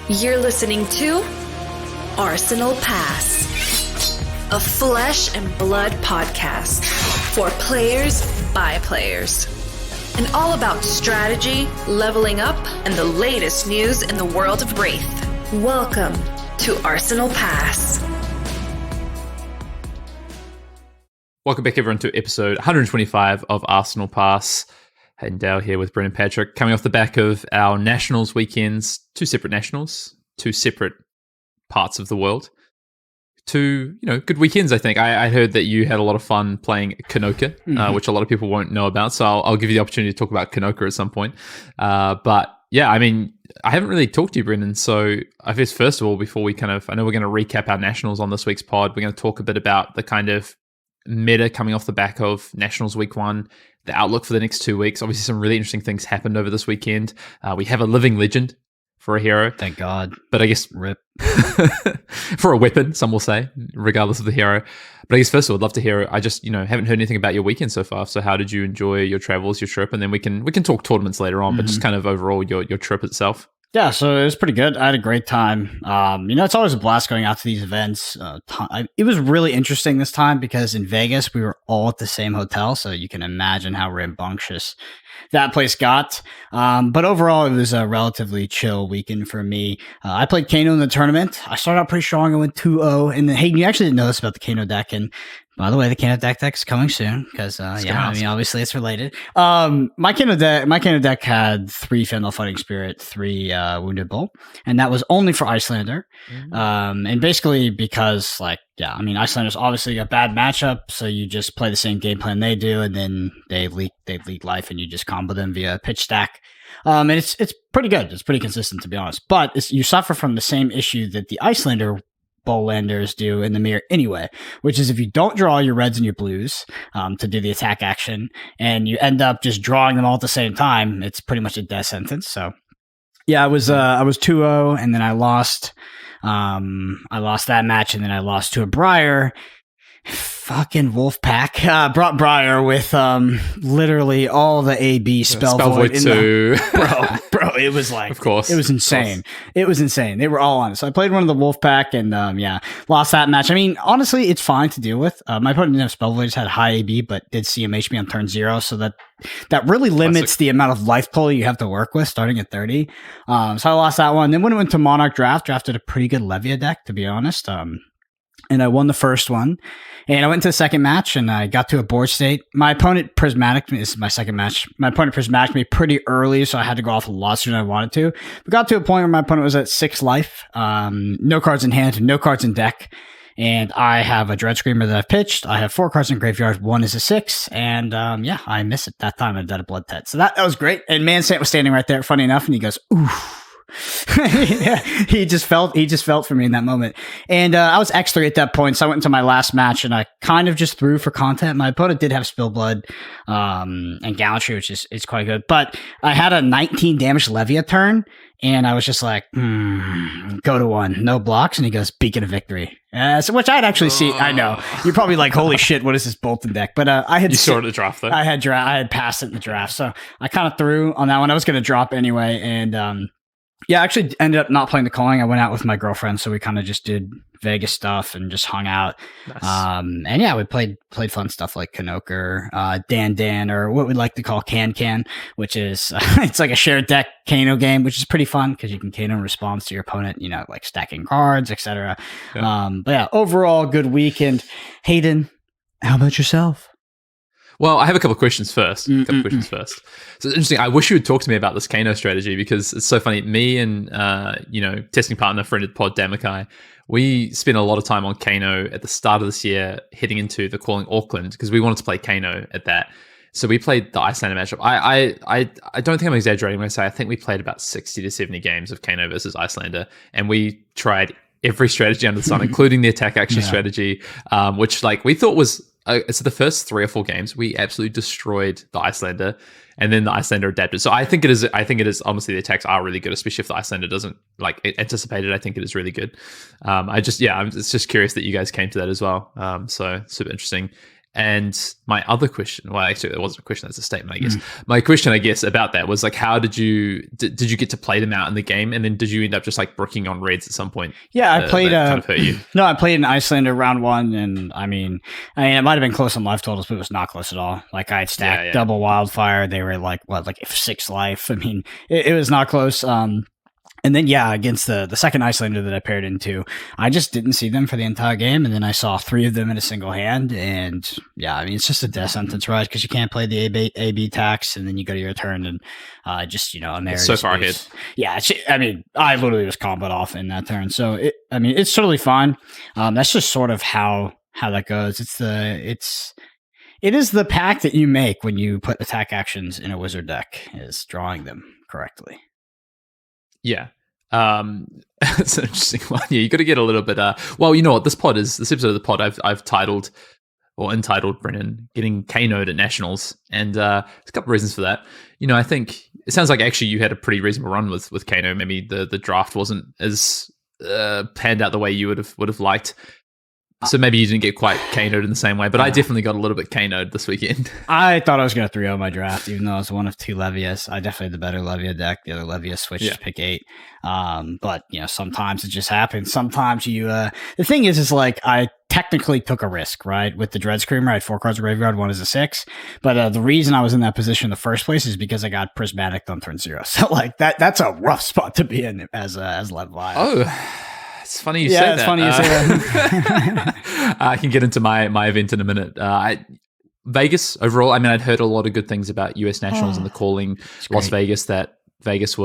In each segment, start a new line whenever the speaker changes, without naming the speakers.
You're listening to Arsenal Pass, a flesh and blood podcast for players by players. And all about strategy, leveling up, and the latest news in the world of Wraith. Welcome to Arsenal Pass.
Welcome back, everyone, to episode 125 of Arsenal Pass. Hayden Dale here with Brendan Patrick, coming off the back of our Nationals weekends, two separate Nationals, two separate parts of the world. Two, good weekends, I think. I heard that you had a lot of fun playing Kano'd, which a lot of people won't know about, so I'll give you the opportunity to talk about Kano'd at some point. But yeah, I mean, I haven't really talked to you, Brendan, so I guess first of all, before we I know we're going to recap our Nationals on this week's pod, we're going to talk a bit about the kind of meta coming off the back of Nationals week 1, the outlook for the next 2 weeks. Obviously, some really interesting things happened over this weekend. We have a living legend for a hero.
Thank God.
But I guess
RIP.
For a weapon, some will say, regardless of the hero. But I guess first of all, I'd love to hear, I just, haven't heard anything about your weekend so far. So how did you enjoy your travels, your trip? And then we can talk tournaments later on, but just kind of overall your trip itself.
Yeah, so it was pretty good. I had a great time. It's always a blast going out to these events. It was really interesting this time because in Vegas, we were all at the same hotel. So you can imagine how rambunctious that place got. But overall, it was a relatively chill weekend for me. I played Kano'd in the tournament. I started out pretty strong. I went 2-0. And then, Hayden, you actually didn't know this about the Kano'd deck. And by the way, the Kano'd deck is coming soon because, obviously it's related. My Kano'd deck had 3 Fandal Fighting Spirit, 3 Wounded Bull, and that was only for Icelander. And basically because, Icelander's obviously a bad matchup, so you just play the same game plan they do, and then they leak life, and you just combo them via pitch stack. And it's pretty good. It's pretty consistent, to be honest. But you suffer from the same issue that the Icelander Bowlanders do in the mirror anyway, which is if you don't draw your reds and your blues to do the attack action, and you end up just drawing them all at the same time, it's pretty much a death sentence. So yeah, I was 2-0, and then I lost that match, and then I lost to a Briar. Fucking Wolfpack brought Briar with literally all the AB spell void in
too.
Bro, it was like,
of course,
it was insane. It was insane. They were all on it. So I played one of the Wolfpack and lost that match. I mean, honestly, it's fine to deal with. My opponent didn't have spell void, just had high AB, but did CMH me on turn 0, so that really limits the amount of life pull you have to work with starting at 30. So I lost that one. Then when I went to Monarch drafted a pretty good Levia deck, to be honest. And I won the first one. And I went to the second match, and I got to a board state. My opponent prismatic me. This is my second match. My opponent prismatic me pretty early, so I had to go off a lot sooner than I wanted to. We got to a point where my opponent was at 6 life, no cards in hand, no cards in deck. And I have a Dread Screamer that I've pitched. I have 4 cards in graveyard. 1 is a 6. And I missed it that time. I did a Blood Tet. So that was great. And Mansant was standing right there, funny enough, and he goes, ooh. Yeah, he just felt for me in that moment. And I was X3 at that point, so I went into my last match, and I kind of just threw for content. My opponent did have Spillblood and Gallantry, which is quite good. But I had a 19 damage Levia turn, and I was just like, go to 1, no blocks. And he goes, Beacon of Victory. Which I'd actually see. I know. You're probably like, holy shit, what is this Bolton deck? But I had...
You saw it in the draft, though.
I had passed it in the draft. So I kind of threw on that one. I was going to drop anyway, and... I actually ended up not playing the calling. I went out with my girlfriend, so we kind of just did Vegas stuff and just hung out. Nice. We played fun stuff like Kano'd, Dan, or what we like to call Can, which is it's like a shared deck Kano game, which is pretty fun because you can Kano in response to your opponent, like stacking cards, etc. Yeah. Overall, good weekend. Hayden, how about yourself?
Well, I have a couple of questions first. So it's interesting. I wish you would talk to me about this Kano strategy because it's so funny. Me and, testing partner, friend of the pod, Damakai, we spent a lot of time on Kano at the start of this year, heading into the Calling Auckland because we wanted to play Kano at that. So we played the Icelander matchup. I don't think I'm exaggerating when I say I think we played about 60 to 70 games of Kano versus Icelander, and we tried every strategy under the sun, including the attack action strategy, which we thought was... so the first 3 or 4 games, we absolutely destroyed the Icelander, and then the Icelander adapted. So I think it is. Honestly, the attacks are really good, especially if the Icelander doesn't anticipate it. I think it is really good. I'm just curious that you guys came to that as well. So super interesting. And my other question, well, actually, it wasn't a question; that's a statement, I guess. My question, I guess, about that was like, how did you get to play them out in the game, and then did you end up just like bricking on reds at some point?
Yeah, I played.
Kind of hurt you.
No, I played in Icelander round 1, and I mean, it might have been close on life totals, but it was not close at all. Like I had stacked double wildfire. They were like 6 life. I mean, it was not close. And then, against the second Icelander that I paired into, I just didn't see them for the entire game. And then I saw 3 of them in a single hand. And I mean, it's just a death sentence, right? Because you can't play the AB tax, and then you go to your turn and on there.
It's so far ahead.
Yeah. I mean, I literally was comboed off in that turn. So, it's totally fine. That's just sort of how that goes. It is the pack that you make when you put attack actions in a wizard deck, is drawing them correctly.
Yeah. It's an interesting one. Yeah, you got to get a little bit. Well, you know what? This episode of the pod, I've titled or entitled Brennan getting Kano'd at nationals, and there's a couple of reasons for that. I think it sounds like actually you had a pretty reasonable run with Kano. Maybe the draft wasn't as panned out the way you would have liked. So maybe you didn't get quite Kano'd in the same way, but I definitely got a little bit Kano'd this weekend.
I thought I was going to 3-0 my draft, even though I was one of 2 Levias. I definitely had the better Levia deck. The other Levia switched to pick 8. But, sometimes it just happens. Sometimes you... the thing is like, I technically took a risk, right? With the Dread Screamer, I had 4 cards of graveyard, 1 is a 6. But the reason I was in that position in the first place is because I got Prismatic on turn 0. So, like, that's a rough spot to be in as Levi.
Oh, it's funny you say that.
Yeah, it's funny you say that.
I can get into my event in a minute. Vegas overall, I mean, I'd heard a lot of good things about US Nationals and the calling. Las Vegas, that Vegas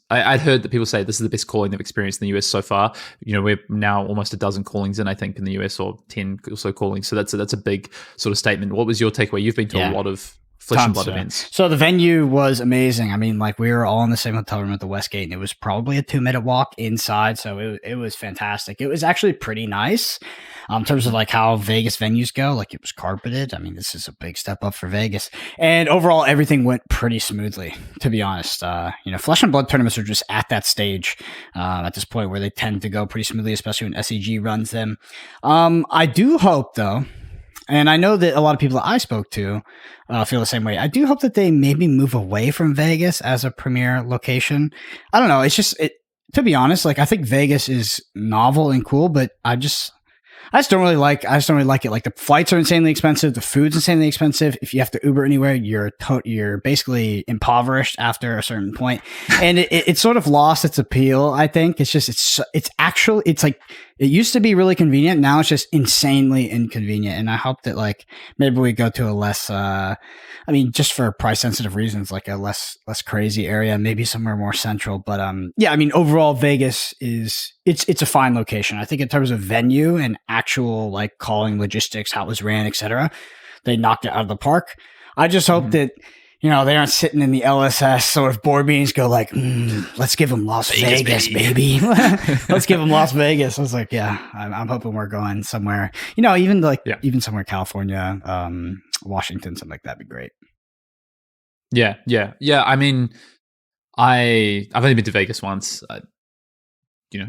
I'd heard that people say this is the best calling they've experienced in the US so far. We're now almost a dozen callings in, I think, in the US, or 10 or so callings. So that's a big sort of statement. What was your takeaway? You've been to a lot of Flesh and Blood events.
So the venue was amazing. I mean, like, we were all in the same hotel room at the Westgate, and it was probably a 2-minute walk inside. So it was fantastic. It was actually pretty nice in terms of like how Vegas venues go. Like, it was carpeted. I mean, this is a big step up for Vegas. And overall, everything went pretty smoothly, to be honest. Flesh and Blood tournaments are just at that stage at this point where they tend to go pretty smoothly, especially when SEG runs them. I do hope, though, and I know that a lot of people that I spoke to feel the same way. I do hope that they maybe move away from Vegas as a premier location. I don't know. It's just, to be honest, like, I think Vegas is novel and cool, but I just don't really like it. Like, the flights are insanely expensive. The food's insanely expensive. If you have to Uber anywhere, you're basically impoverished after a certain point. And it sort of lost its appeal, I think. It's like, it used to be really convenient. Now it's just insanely inconvenient. And I hope that, like, maybe we go to a less, just for price sensitive reasons, like a less crazy area, maybe somewhere more central. But, overall Vegas it's a fine location. I think in terms of venue and actual, like, calling logistics, how it was ran, etc., they knocked it out of the park. I just hope that, they aren't sitting in the LSS sort of board meetings, go like, let's give them Las Vegas baby. Let's give them Las Vegas. I was like, I'm hoping we're going somewhere, even somewhere California, Washington, something like that'd be great.
Yeah. I mean, I've only been to Vegas once.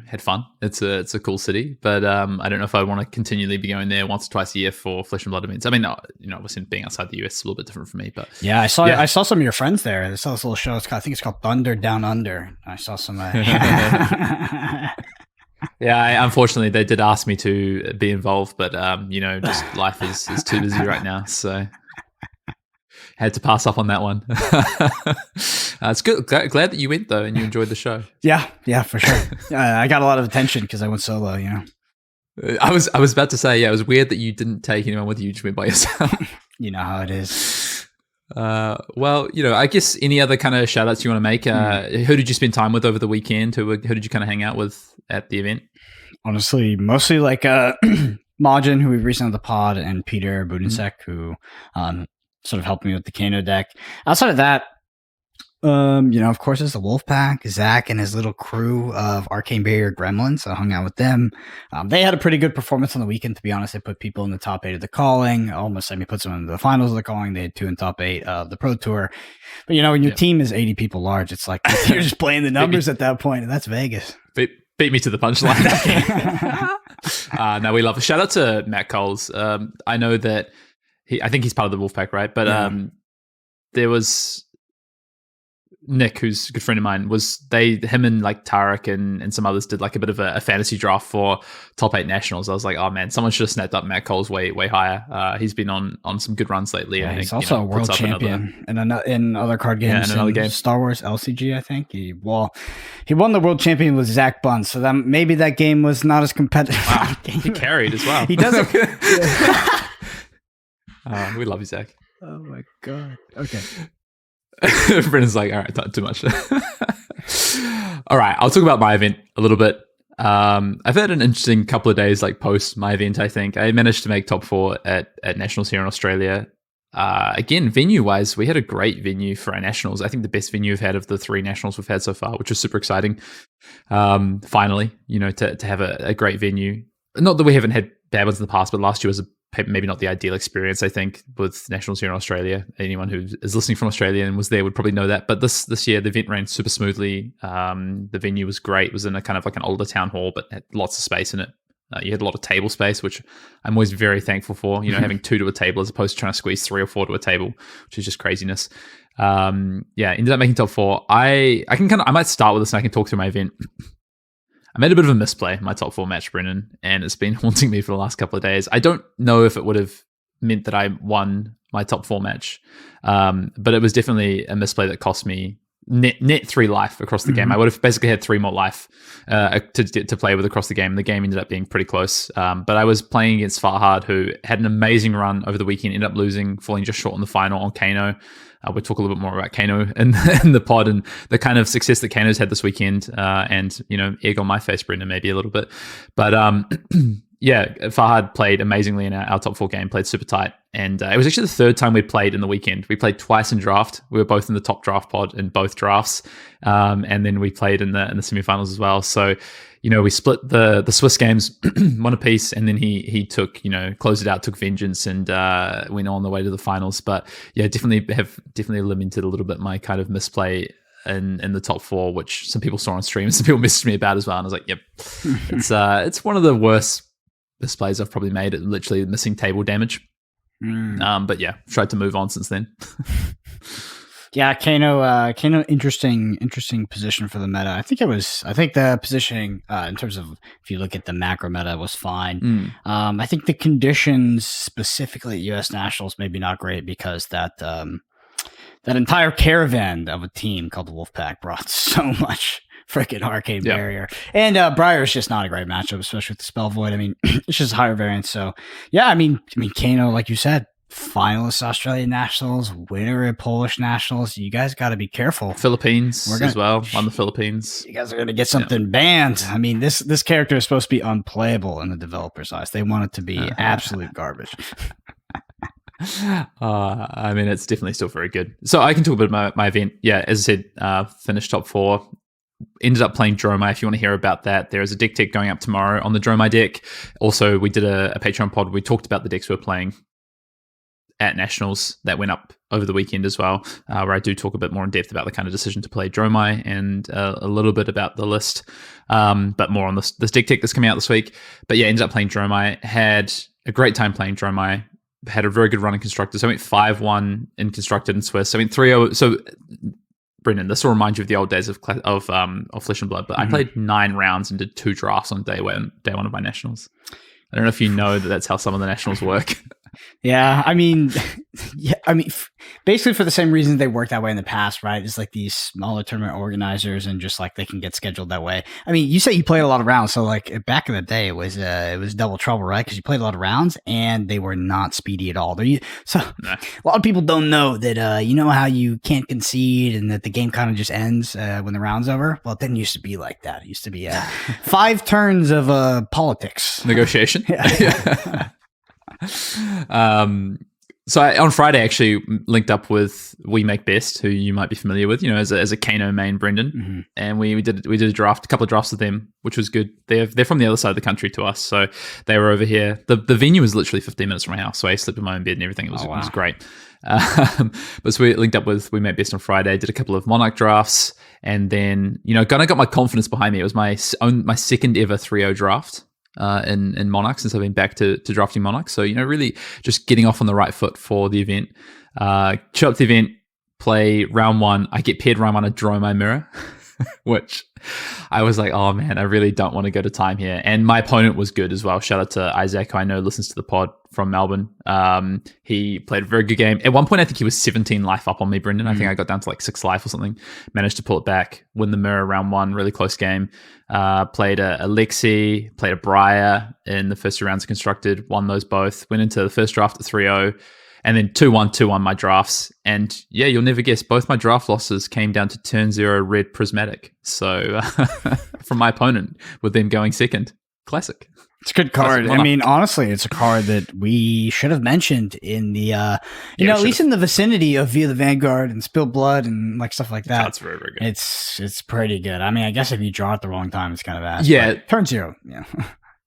Had fun. It's a cool city, but I don't know if I want to continually be going there once or twice a year for Flesh and Blood events. I mean, obviously being outside the US is a little bit different for me, but
I saw some of your friends there. I saw this little show. I think it's called Thunder Down Under. I saw some.
Unfortunately, they did ask me to be involved, but just life is too busy right now, so had to pass up on that one. It's good. Glad that you went, though, and you enjoyed the show.
Yeah, for sure. I got a lot of attention because I went solo,
I was about to say, it was weird that you didn't take anyone with you. You just went by yourself.
You know how it is.
Well, I guess any other kind of shout outs you want to make? Who did you spend time with over the weekend? Who did you kind of hang out with at the event?
Honestly, mostly like Majin, who we've recently on the pod, and Peter Budensek, who sort of helped me with the Kano deck. Outside of that, of course, it's the Wolfpack, Zach and his little crew of Arcane Barrier Gremlins. I hung out with them. They had a pretty good performance on the weekend, to be honest. They put people in the top 8 of the calling, almost puts them in the finals of the calling. They had 2 in top 8 of the Pro Tour. But, when your team is 80 people large, it's like you're just playing the numbers at that point, and that's Vegas.
Beat me to the punchline. No, we love it. Shout out to Matt Coles. I know that I think he's part of the Wolfpack, right? But
Yeah.
there was Nick, who's a good friend of mine, him and like Tarek and some others did like a bit of a fantasy draft for top 8 nationals. I was like, oh man, someone should have snapped up Matt Cole's way higher. He's been on some good runs lately.
Yeah,
I think,
he's also a world champion in other card games.
in another game,
Star Wars LCG. I think he won the world champion with Zach Bunn. So that maybe that game was not as competitive.
Wow. He carried as well.
He doesn't.
We love you, Zach.
Oh my god. Okay.
Brendan's like, all right, not too much. All right, I'll talk about my event a little bit. I've had an interesting couple of days, like post my event. I think I managed to make top 4 at nationals here in Australia. Again, venue wise, we had a great venue for our nationals. I think the best venue we've had of the 3 nationals we've had so far, which was super exciting. Finally, to have a great venue. Not that we haven't had bad ones in the past, but last year was maybe not the ideal experience, I think, with nationals here in Australia. Anyone who is listening from Australia and was there would probably know that. But this year, the event ran super smoothly. The venue was great. It was in a kind of like an older town hall, but had lots of space in it. You had a lot of table space, which I'm always very thankful for. Having 2 to a table as opposed to trying to squeeze 3 or 4 to a table, which is just craziness. Ended up making top 4. I might start with this and I can talk through my event. I made a bit of a misplay in my top 4 match, Brennan, and it's been haunting me for the last couple of days. I don't know if it would have meant that I won my top 4 match, but it was definitely a misplay that cost me net 3 life across the game. I would have basically had 3 more life to play with across the game. The game ended up being pretty close, but I was playing against Farhad, who had an amazing run over the weekend, ended up losing, falling just short in the final on Kano'd. We'll talk a little bit more about Kano'd in the pod and the kind of success that Kano'd's had this weekend, and egg on my face, Brendan, maybe a little bit. But Farhad played amazingly in our top 4 game, played super tight. And it was actually the 3rd time we'd played in the weekend. We played twice in draft. We were both in the top draft pod in both drafts. And then we played in the semifinals as well. So, we split the Swiss games, one apiece, and then he took, closed it out, took vengeance, and went on the way to the finals. But yeah, definitely limited a little bit my kind of misplay in the top 4, which some people saw on stream and some people messaged me about as well. And I was like, yep, it's one of the worst displays I've probably made, at literally missing table damage. But yeah, tried to move on since then.
Yeah, Kano, interesting position for the meta. I think the positioning in terms of, if you look at the macro meta, was fine. I think the conditions specifically at US Nationals maybe not great, because that entire caravan of a team called the Wolfpack brought so much freaking arcane barrier. And Briar is just not a great matchup, especially with the Spell Void. I mean, it's just higher variance. So yeah, I mean, Kano, like you said, finalist Australian Nationals, winner at Polish Nationals. You guys got to be careful.
Philippines as well. On the Philippines.
You guys are going to get something banned. I mean, this character is supposed to be unplayable in the developer's eyes. They want it to be absolute garbage.
I mean, it's definitely still very good. So I can talk about my event. Yeah, as I said, finished top 4. Ended up playing Dromai. If you want to hear about that, there is a deck tech going up tomorrow on the Dromai deck. Also, we did a Patreon pod. We talked about the decks we were playing at Nationals that went up over the weekend as well, where I do talk a bit more in depth about the kind of decision to play Dromai and a little bit about the list, but more on this deck tech that's coming out this week. But yeah, ended up playing Dromai. Had a great time playing Dromai. Had a very good run in Constructed. So I went 5-1 in Constructed and Swiss. I went 3-0. So Brendan, this will remind you of the old days of Flesh and Blood, but I played 9 rounds and did 2 drafts on day one of my Nationals. I don't know if you know that that's how some of the Nationals work.
Yeah, I mean, basically for the same reasons they work that way in the past, right? It's like these smaller tournament organizers, and just like they can get scheduled that way. I mean, you say you played a lot of rounds, so like back in the day, it was double trouble, right? Because you played a lot of rounds, and they were not speedy at all. A lot of people don't know that. You know how you can't concede, and that the game kind of just ends when the round's over. Well, it didn't used to be like that. It used to be 5 turns of politics,
negotiation.
Yeah.
So on Friday, I actually linked up with We Make Best, who you might be familiar with, as a Kano main, Brendan, and we did a couple of drafts with them, which was good. They're from the other side of the country to us, so they were over here. The venue was literally 15 minutes from my house, so I slept in my own bed and everything. It was great. But so we linked up with We Make Best on Friday, did a couple of Monarch drafts, and then kind of got my confidence behind me. It was my second ever 3-0 draft. in Monarch since I've been back to drafting Monarch. So, really just getting off on the right foot for the event. Show up to the event, play round 1. I get paired round 1, I draw my mirror, which I was like, oh man, I really don't want to go to time here. And my opponent was good as well. Shout out to Isaac, who I know listens to the pod from Melbourne. He played a very good game. At one point, I think he was 17 life up on me, Brendan. I think I got down to like 6 life or something. Managed to pull it back, win the mirror round 1, really close game. Played a Lexi, played a Briar in the first 2 rounds of Constructed, won those both. Went into the first draft at 3-0. And then 2-1, 2-1 my drafts. And yeah, you'll never guess, both my draft losses came down to turn 0 red prismatic. So from my opponent, with them going second. Classic.
It's a good card. I mean, honestly, it's a card that we should have mentioned in the, at least in the vicinity of Via the Vanguard and Spill Blood and like stuff like that.
That's very, very good.
It's pretty good. I mean, I guess if you draw at the wrong time, it's kind of ass.
Yeah.
Turn 0. Yeah.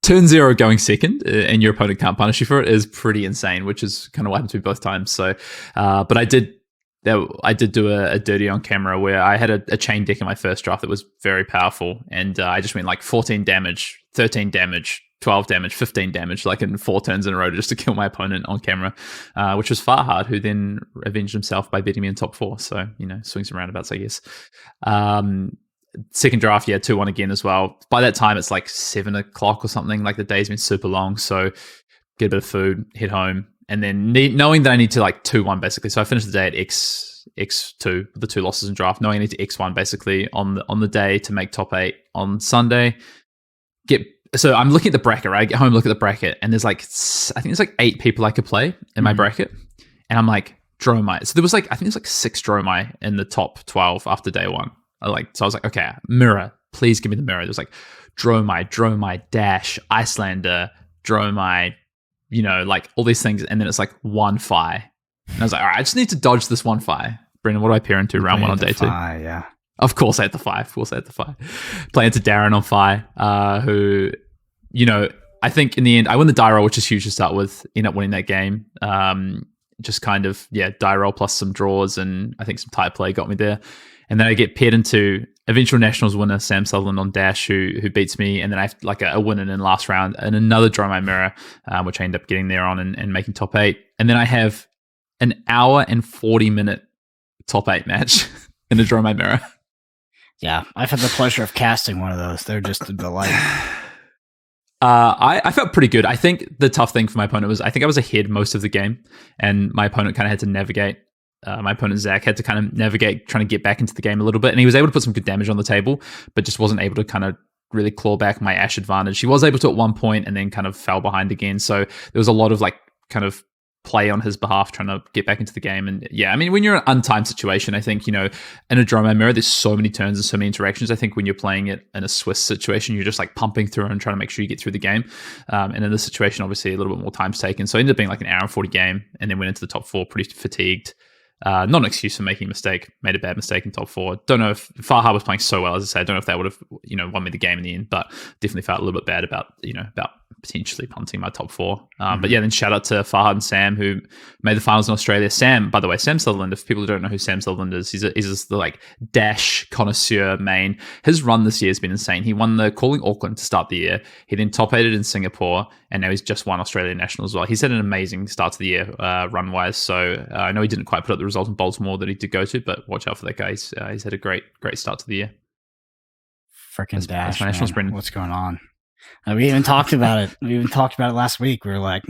Turn 0 going second and your opponent can't punish you for it is pretty insane, which is kind of what happened to me both times. So, but I did do a dirty on camera where I had a chain deck in my first draft that was very powerful. And I just went like 14 damage, 13 damage, 12 damage, 15 damage, like in 4 turns in a row just to kill my opponent on camera, which was Farhad, who then avenged himself by beating me in top 4. So, swings and roundabouts, I guess. Second draft, 2-1 again as well. By that time, it's like 7 o'clock or something. Like the day's been super long. So get a bit of food, head home. And then knowing that I need to like 2-1 basically. So I finished the day at X2, the 2 losses in draft, knowing I need to X1 basically on the day to make top 8 on Sunday. So I'm looking at the bracket, right? I get home, look at the bracket, and there's like, I think there's like 8 people I could play in my bracket. And I'm like, Dromai. So there was like, I think there's like 6 Dromai in the top 12 after day 1. So I was like, okay, mirror, please give me the mirror. There's like Dromai, Dash, Icelander, Dromai, like all these things. And then it's like 1 Fi. And I was like, all right, I just need to dodge this 1 Fi. Brendan, what do I pair into round 1 on day 2?
Yeah.
Of course I had the 5. Play into Darren on Fi, who, I think in the end, I win the die roll, which is huge to start with, end up winning that game. Just kind of, die roll plus some draws and I think some tight play got me there. And then I get paired into eventual Nationals winner Sam Sutherland on Dash, who beats me. And then I have like a win in the last round and another Draw My Mirror, which I end up getting there on and making top 8. And then I have an hour and 40-minute top 8 match in a Draw My Mirror.
Yeah, I've had the pleasure of casting one of those. They're just a delight.
I felt pretty good. I think the tough thing for my opponent was I think I was ahead most of the game, and my opponent kind of had to navigate. My opponent, Zach, had to kind of navigate trying to get back into the game a little bit, and he was able to put some good damage on the table, but just wasn't able to kind of really claw back my Ash advantage. He was able to at one point and then kind of fell behind again. So there was a lot of like kind of play on his behalf trying to get back into the game. And yeah, I mean, when you're in an untimed situation, I think, in a Dromai Mirror, there's so many turns and so many interactions. I think when you're playing it in a Swiss situation, you're just like pumping through and trying to make sure you get through the game. And in this situation, obviously a little bit more time's taken. So it ended up being like an hour and 40 game and then went into the top 4 pretty fatigued. Not an excuse for making a mistake, made a bad mistake in top 4. Don't know if Farhad was playing so well, as I say, I don't know if that would have, won me the game in the end, but definitely felt a little bit bad about potentially punting my top 4. But yeah, then shout out to Farhad and Sam who made the finals in Australia. Sam, by the way, Sam Sutherland, if people don't know who Sam Sutherland is, he's the like Dash connoisseur main. His run this year has been insane. He won the Calling Auckland to start the year. He then top 8'd in Singapore, and now he's just won Australian National as well. He's had an amazing start to the year run-wise. So I know he didn't quite put up the result in Baltimore that he did go to, but watch out for that guy. He's had a great start to the year.
Freaking Dash,
that's my Nationals, Brendan.
What's going on? We even talked about it. We even talked about it last week. We were like,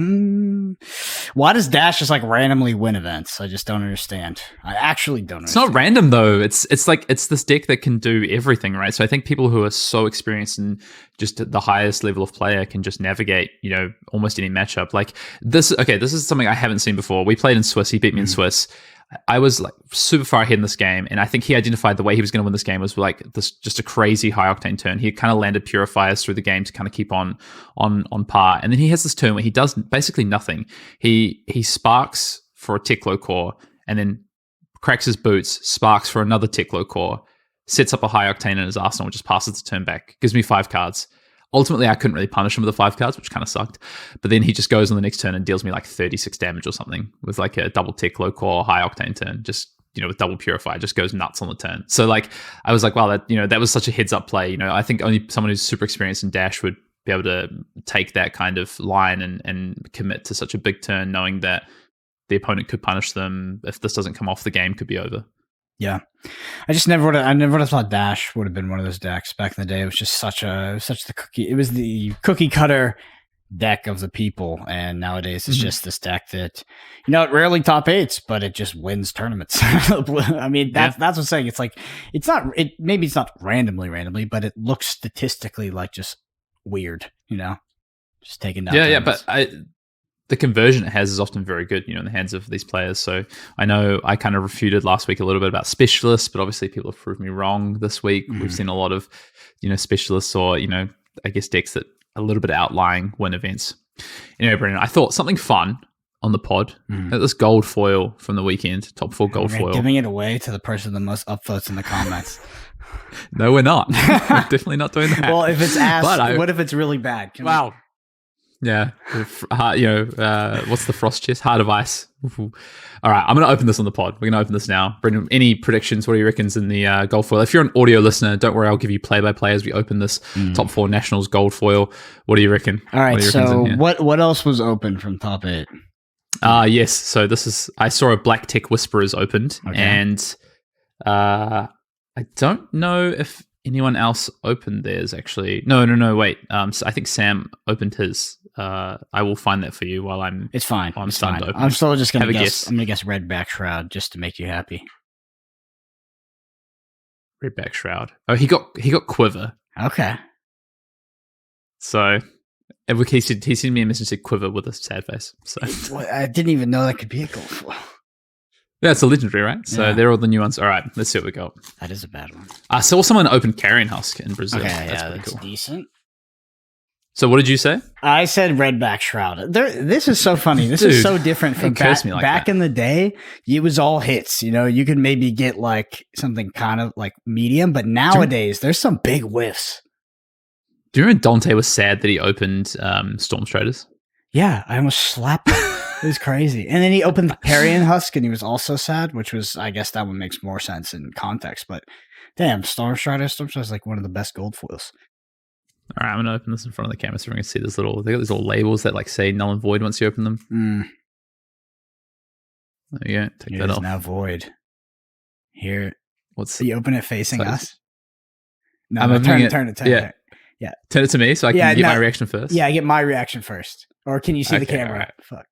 why does Dash just like randomly win events? I just don't understand. I actually don't understand.
It's not random though. It's like, it's this deck that can do everything, right? So I think people who are so experienced in just the highest level of player can just navigate, almost any matchup. Like this is something I haven't seen before. We played in Swiss. He beat me in Swiss. I was like super far ahead in this game, and I think he identified the way he was going to win this game was like this, just a crazy high octane turn. He kind of landed purifiers through the game to kind of keep on par, and then he has this turn where he does basically nothing. He sparks for a Teklo core, and then cracks his boots, sparks for another Teklo core, sets up a high octane in his arsenal, which just passes the turn back, gives me 5 cards. Ultimately, I couldn't really punish him with the 5 cards, which kind of sucked. But then he just goes on the next turn and deals me like 36 damage or something with like a double tick, low core, high octane turn. Just, with double purify, just goes nuts on the turn. So like, I was like, wow, that was such a heads up play. I think only someone who's super experienced in Dash would be able to take that kind of line and commit to such a big turn, knowing that the opponent could punish them. If this doesn't come off, the game could be over.
Yeah, I never would have thought Dash would have been one of those decks back in the day. It was just it was the cookie cutter deck of the people, and nowadays it's just this deck that, you know, it rarely top eights, but it just wins tournaments. I mean, that's what I'm saying. It's like maybe it's not randomly, but it looks statistically like just weird, you know, just taking down.
Yeah, but the conversion it has is often very good, you know, in the hands of these players. So I know I kind of refuted last week a little bit about specialists, but obviously people have proved me wrong this week. We've seen a lot of, you know, specialists or, you know, I guess decks that a little bit outlying win events. Anyway, Brendan, I thought something fun on the pod. This gold foil from the weekend, top 4 gold foil.
Giving it away to the person with the most upvotes in the comments.
No, we're not. We're definitely not doing that.
Well, if it's ass, what if it's really bad?
Wow. Yeah. You know, what's the frost chest? Heart of Ice. All right, I'm going to open this on the pod. We're going to open this now. Brendan, any predictions? What do you reckon's in the gold foil? If you're an audio listener, don't worry. I'll give you play-by-play as we open this top 4 Nationals gold foil. What do you reckon?
All right, so what else was open from top 8?
Yes. So I saw a Black Tech Whisperers opened, and I don't know if anyone else opened theirs, actually. No, wait. So I think Sam opened his. I will find that for you while I'm.
It's fine.
I'm starting to open.
I'm still just gonna
guess.
I'm gonna guess Redback Shroud just to make you happy.
Redback Shroud. Oh, he got Quiver.
Okay.
So, he sent me a message that said Quiver with a sad face. So
I didn't even know that could be a gold foil.
Yeah, it's a legendary, right? So they're all the new ones. All right, let's see what we got.
That is a bad one.
I saw someone open Carrion Husk in Brazil.
Okay,
that's cool.
Decent.
So what did you say?
I said Redback Shroud. This is so funny. This is so different from back in the day. It was all hits. You know, you could maybe get like something kind of like medium, but nowadays there's some big whiffs.
Do you remember Dante was sad that he opened Storm Striders?
Yeah, I almost slapped him. It was crazy. And then he opened the Carrion Husk and he was also sad, which was, I guess that one makes more sense in context. But damn, Storm Strider is like one of the best gold foils.
All right, I'm going to open this in front of the camera so we can see they got these little labels that like say null and void once you open them. There you go. Take that off.
It is now void. Here. You open it facing us? No, turn it. Yeah.
Turn it to me so I can get my reaction first.
Yeah, I get my reaction first. Or can you see the camera?
Right.
Fuck.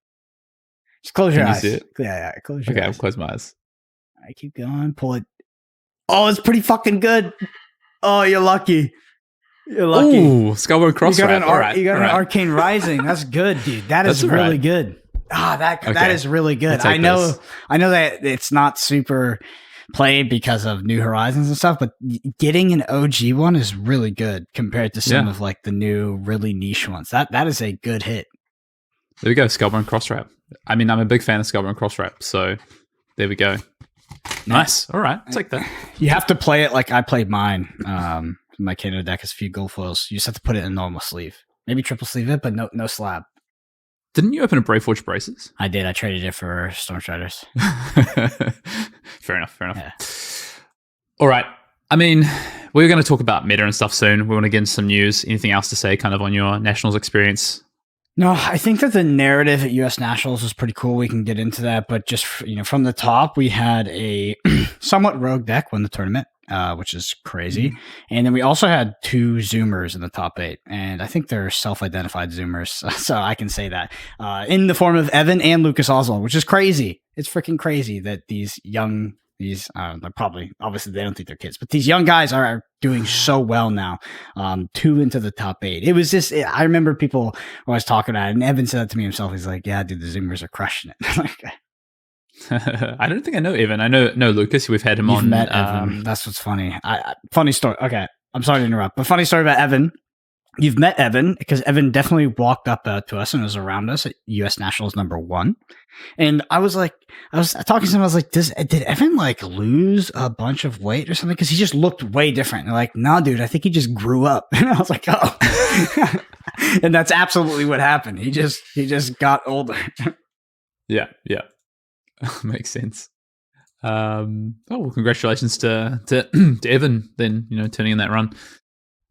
Just close your eyes.
See it?
Yeah, close your eyes.
Okay, I'll close my eyes.
All right, keep going. Pull it. Oh, it's pretty fucking good. Oh, you're lucky. You're lucky.
Ooh, Skullbone Cross.
You got an Arcane Rising. That's good, dude. That's really good. That is really good. I know that it's not super played because of New Horizons and stuff, but getting an OG one is really good compared to some of like the new really niche ones. That is a good hit.
There we go, Skullbone Crosswrap. I mean, I'm a big fan of Skullbone Crosswrap, so there we go. Nice. All right, take that.
You have to play it like I played mine. My Kano'd deck has a few gold foils. You just have to put it in normal sleeve. Maybe triple sleeve it, but no slab.
Didn't you open a Braveforge Braces?
I did. I traded it for Storm Striders.
Fair enough.
Yeah.
All right. I mean, we're going to talk about meta and stuff soon. We want to get into some news. Anything else to say kind of on your Nationals experience?
No, I think that the narrative at US Nationals was pretty cool. We can get into that. But just, from the top, we had a somewhat rogue deck win the tournament, which is crazy. And then we also had 2 Zoomers in the top 8. And I think they're self-identified Zoomers. So I can say that. In the form of Evan and Lucas Oswald, which is crazy. It's freaking crazy that obviously they don't think they're kids, but these young guys are doing so well now. 2 into the top 8. It was just, I remember people always talking about it, and Evan said that to me himself. He's like, yeah, dude, the Zoomers are crushing it.
I don't think I know Evan. I know Lucas. We've had him on.
Met Evan. That's what's funny. Funny story. Okay. I'm sorry to interrupt, but funny story about Evan. You've met Evan because Evan definitely walked up to us and was around us at US Nationals #1. And I was talking to him. I was like, did Evan like lose a bunch of weight or something? Because he just looked way different. And they're like, no, dude, I think he just grew up. And I was like, oh, and that's absolutely what happened. He just got older.
Yeah. Makes sense. Well, congratulations to Evan then, turning in that run.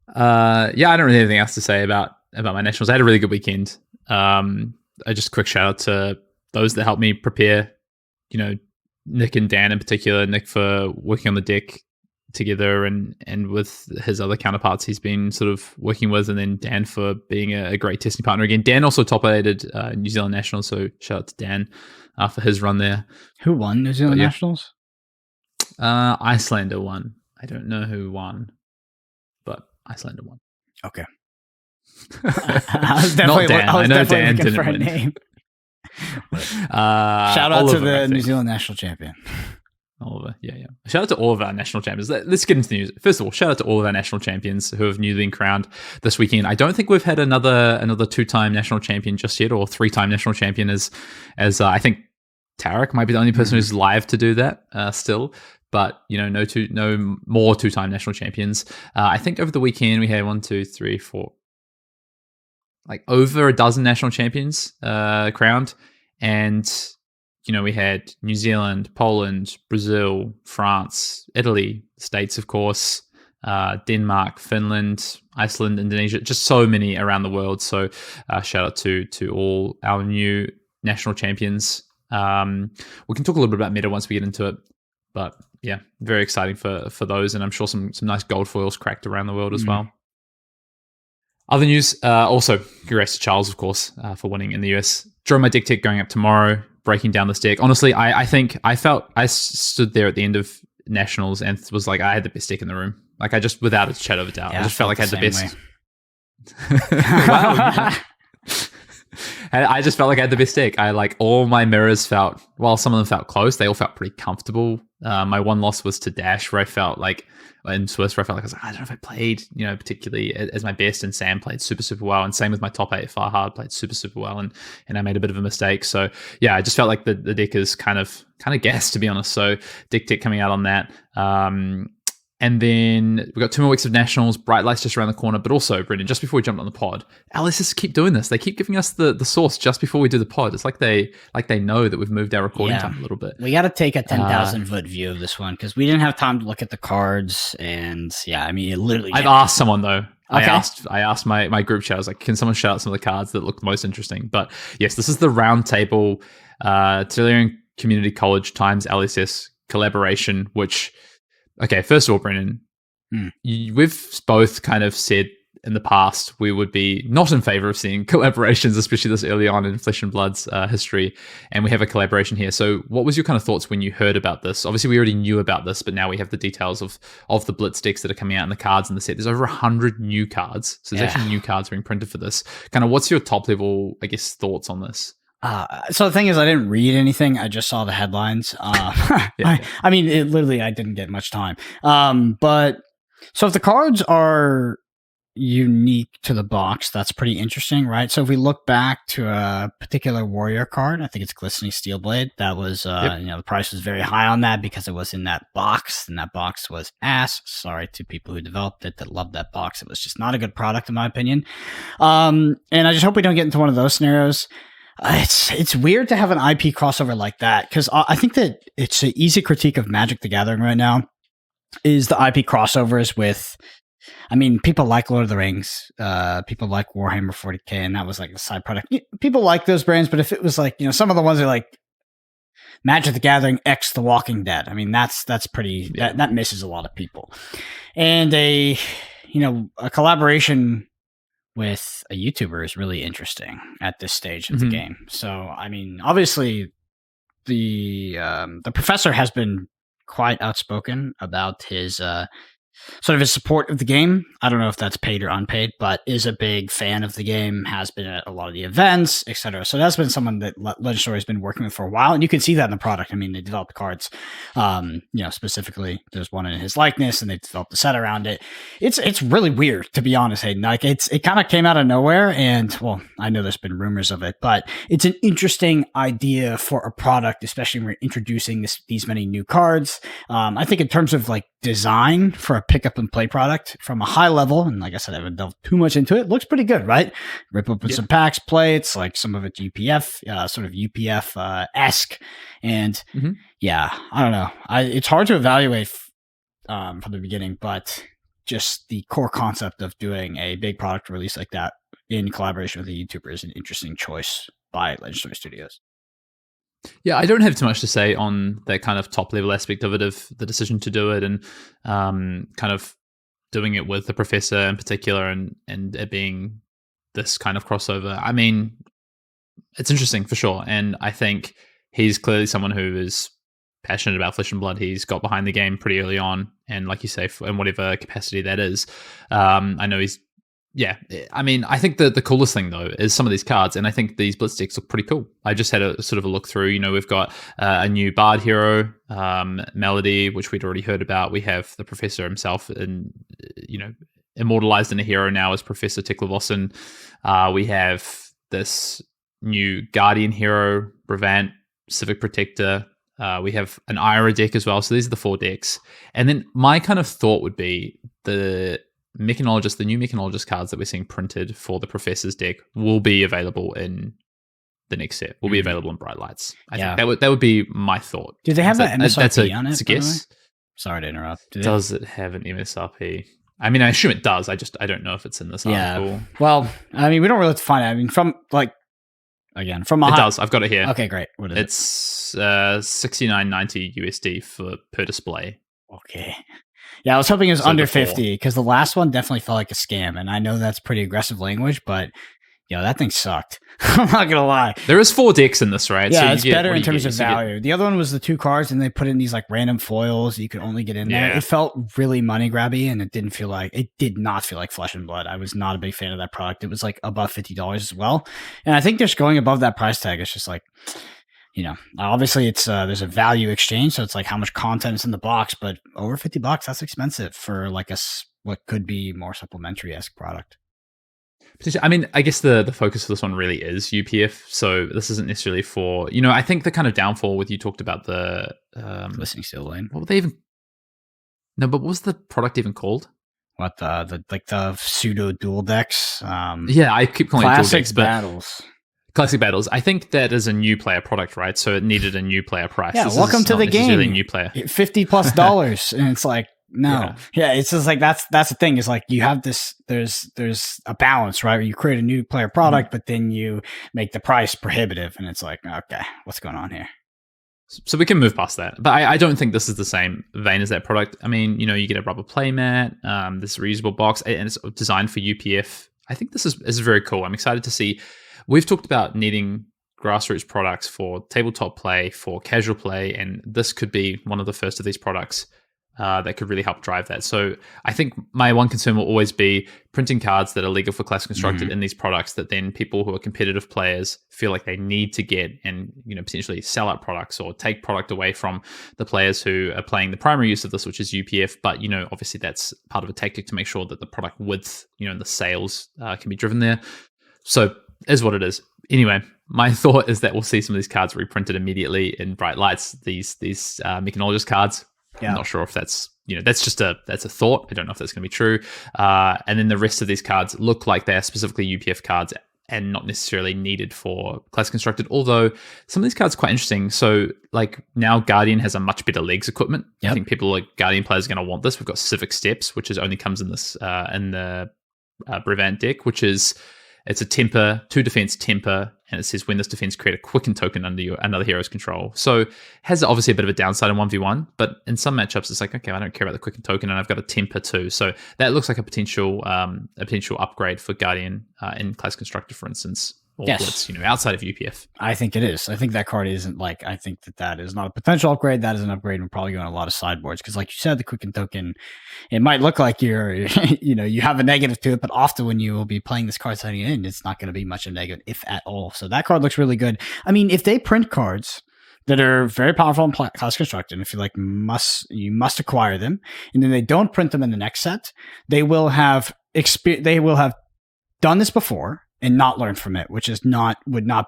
I don't really have anything else to say about my nationals. I had a really good weekend. Just a quick shout out to those that helped me prepare. Nick and Dan in particular. Nick for working on the deck together and with his other counterparts he's been sort of working with, and then Dan for being a great testing partner again. Dan also top-aided New Zealand Nationals, so shout out to Dan for his run there.
Who won New Zealand Nationals?
Icelander won. I don't know who won, but Icelander won.
Okay. I was definitely,
Dan.
I know Dan
didn't
for a
win.
name. Shout out
Oliver,
to the New Zealand national champion.
Oliver, yeah. Shout out to all of our national champions. Let's get into the news. First of all, shout out to all of our national champions who have newly been crowned this weekend. I don't think we've had another 2-time national champion just yet, or 3-time national champion, as I think Tarek might be the only person who's live to do that still. But no more 2-time national champions. I think over the weekend we had 1, 2, 3, 4, like over a dozen national champions crowned, and we had New Zealand, Poland, Brazil, France, Italy, States, of course, Denmark, Finland, Iceland, Indonesia, just so many around the world. So shout out to all our new national champions. We can talk a little bit about meta once we get into it, but yeah, very exciting for those, and I'm sure some nice gold foils cracked around the world as well. Other news, also congrats to Charles, of course, for winning in the US. Drove my deck tech going up tomorrow, breaking down this deck. Honestly, I think I stood there at the end of Nationals and was like, I had the best deck in the room. Like, I just, without a shadow of a doubt, I just felt like I had the best. Wow. I just felt like I had the best deck. All my mirrors felt, while some of them felt close, they all felt pretty comfortable. My one loss was to Dash, where I felt like, in Swiss, where I felt like I don't know if I played, particularly as my best, and Sam played super, super well. And same with my top 8, Farhad played super, super well. And I made a bit of a mistake. So yeah, I just felt like the deck is kind of gassed, to be honest. So deck tech coming out on that. And then we've got 2 more weeks of Nationals. Bright Lights just around the corner. But also, Brendan, just before we jumped on the pod, let's just keep doing this. They keep giving us the source just before we do the pod. It's like they know that we've moved our recording time a little bit. We
got to take a 10,000 foot view of this one because we didn't have time to look at the cards. And yeah, I mean, it literally.
I've asked someone though.
Okay.
I asked my group chat. I was like, can someone shout out some of the cards that look most interesting? But yes, this is the round table Tellurian Community College times LSS collaboration, which, okay, first of all, Brendan, we've both kind of said in the past we would be not in favor of seeing collaborations, especially this early on in Flesh and Blood's history, and we have a collaboration here. So what was your kind of thoughts when you heard about this? Obviously, we already knew about this, but now we have the details of the Blitz decks that are coming out and the cards in the set. There's over 100 new cards. So there's actually new cards being printed for this. Kind of what's your top level, I guess, thoughts on this?
So the thing is, I didn't read anything. I just saw the headlines. I mean, I didn't get much time. But so if the cards are unique to the box, that's pretty interesting, right? So if we look back to a particular warrior card, I think it's Glistening Steelblade. That was, the price was very high on that because it was in that box, and that box was ass. Sorry to people who developed it that loved that box. It was just not a good product, in my opinion. And I just hope we don't get into one of those scenarios. It's weird to have an IP crossover like that, because I think that it's an easy critique of Magic the Gathering right now is the IP crossovers with, I mean, people like Lord of the Rings, people like Warhammer 40k, and that was like a side product. People like those brands, but if it was like, some of the ones are like Magic the Gathering X The Walking Dead, I mean, that's pretty, that misses a lot of people. And a collaboration with a YouTuber is really interesting at this stage of the game. So, I mean, obviously the professor has been quite outspoken about his sort of his support of the game. I don't know if that's paid or unpaid, but is a big fan of the game, has been at a lot of the events, etc. So that's been someone that Legend Story has been working with for a while, and you can see that in the product. I mean, they developed cards, specifically there's one in his likeness, and they developed a set around it. It's really weird, to be honest, Hayden. Like it kind of came out of nowhere, and well, I know there's been rumors of it, but it's an interesting idea for a product, especially when we're introducing these many new cards. I think in terms of like design for a pick up and play product from a high level, and like I said, I haven't delved too much into it, looks pretty good, right? Rip open some packs, play it's like some of it's UPF, sort of UPF esque, and I don't know, it's hard to evaluate from the beginning, but just the core concept of doing a big product release like that in collaboration with a YouTuber is an interesting choice by Legendary Studios.
Yeah, I don't have too much to say on that kind of top level aspect of it, of the decision to do it, and kind of doing it with the professor in particular, and it being this kind of crossover. I mean, it's interesting for sure, and I think he's clearly someone who is passionate about Flesh and Blood. He's got behind the game pretty early on, and like you say, in whatever capacity that is. I know he's. Yeah, I mean, I think the coolest thing though is some of these cards, and I think these Blitz decks look pretty cool. I just had a sort of a look through. We've got a new Bard hero, Melody, which we'd already heard about. We have the Professor himself, and immortalized in a hero now as Professor Ticklevossen. We have this new Guardian hero, Brevant, Civic Protector. We have an Ira deck as well. So these are the 4 decks, and then my kind of thought would be the new Mechanologist cards that we're seeing printed for the Professor's deck will be available in the next set. Will be available in Bright Lights. I think that would be my thought.
Do they have an MSRP on it?
That's a guess.
Sorry to interrupt.
Does it have an MSRP? I mean, I assume it does. I don't know if it's in this article.
Well, I mean, we don't really have to find it. I mean, it
does. I've got it here.
Okay, great. What is it?
It's $69.90 USD per display.
Okay. Yeah, I was hoping it was under 50 because the last one definitely felt like a scam, and I know that's pretty aggressive language, but that thing sucked. I'm not gonna lie.
There is 4 decks in this, right?
Yeah, so it's better in terms of value. The other one was the 2 cards, and they put in these like random foils you could only get in there. It felt really money grabby, and it did not feel like Flesh and Blood. I was not a big fan of that product. It was like above $50 as well, and I think just going above that price tag, it's just like. Obviously it's there's a value exchange, so it's like how much content is in the box, but over $50, that's expensive for like what could be more supplementary-esque product.
I mean, I guess the focus of this one really is UPF, so this isn't necessarily for, I think the kind of downfall with, you talked about the
Listening Steel Lane.
What were they even? No, but what was the product even called?
What the pseudo dual decks?
Yeah, I keep calling it dual decks, but
battles.
Classic Battles. I think that is a new player product, right? So it needed a new player price.
Yeah, welcome to the game.
New player.
$50+, and it's like no, yeah. It's just like that's the thing. Is like you have this. There's a balance, right? Where you create a new player product, but then you make the price prohibitive, and it's like, okay, what's going on here?
So we can move past that, but I don't think this is the same vein as that product. I mean, you get a rubber playmat, this reusable box, and it's designed for UPF. I think this is very cool. I'm excited to see. We've talked about needing grassroots products for tabletop play, for casual play, and this could be one of the first of these products that could really help drive that. So I think my one concern will always be printing cards that are legal for Classic Constructed in these products that then people who are competitive players feel like they need to get, and potentially sell out products or take product away from the players who are playing the primary use of this, which is UPF. But obviously that's part of a tactic to make sure that the product width, and the sales can be driven there. So is what it is. Anyway, my thought is that we'll see some of these cards reprinted immediately in Bright Lights. These Mechanologist cards. Yeah. I'm not sure if that's that's a thought. I don't know if that's going to be true. And then the rest of these cards look like they're specifically UPF cards and not necessarily needed for Classic Constructed. Although some of these cards are quite interesting. So like now Guardian has a much better legs equipment. Yep. I think people like Guardian players are going to want this. We've got Civic Steps, which only comes in this in the Brevant deck, which is. It's a temper, 2 defense temper, and it says when this defense, create a quicken token under another hero's control. So it has obviously a bit of a downside in 1v1, but in some matchups, it's like, okay, I don't care about the quicken token, and I've got a temper too. So that looks like a potential upgrade for Guardian in Class Constructor, for instance. Or Blitz, outside of UPF.
I think it is. I think that card isn't like, I think that is not a potential upgrade. That is an upgrade and will probably go on a lot of sideboards. Because like you said, the Quicken token, it might look like you're, you have a negative to it, but often when you will be playing this card setting it in, it's not going to be much of a negative, if at all. So that card looks really good. I mean, if they print cards that are very powerful in Class Constructed, and if you must acquire them, and then they don't print them in the next set, they will have done this before and not learn from it, which would not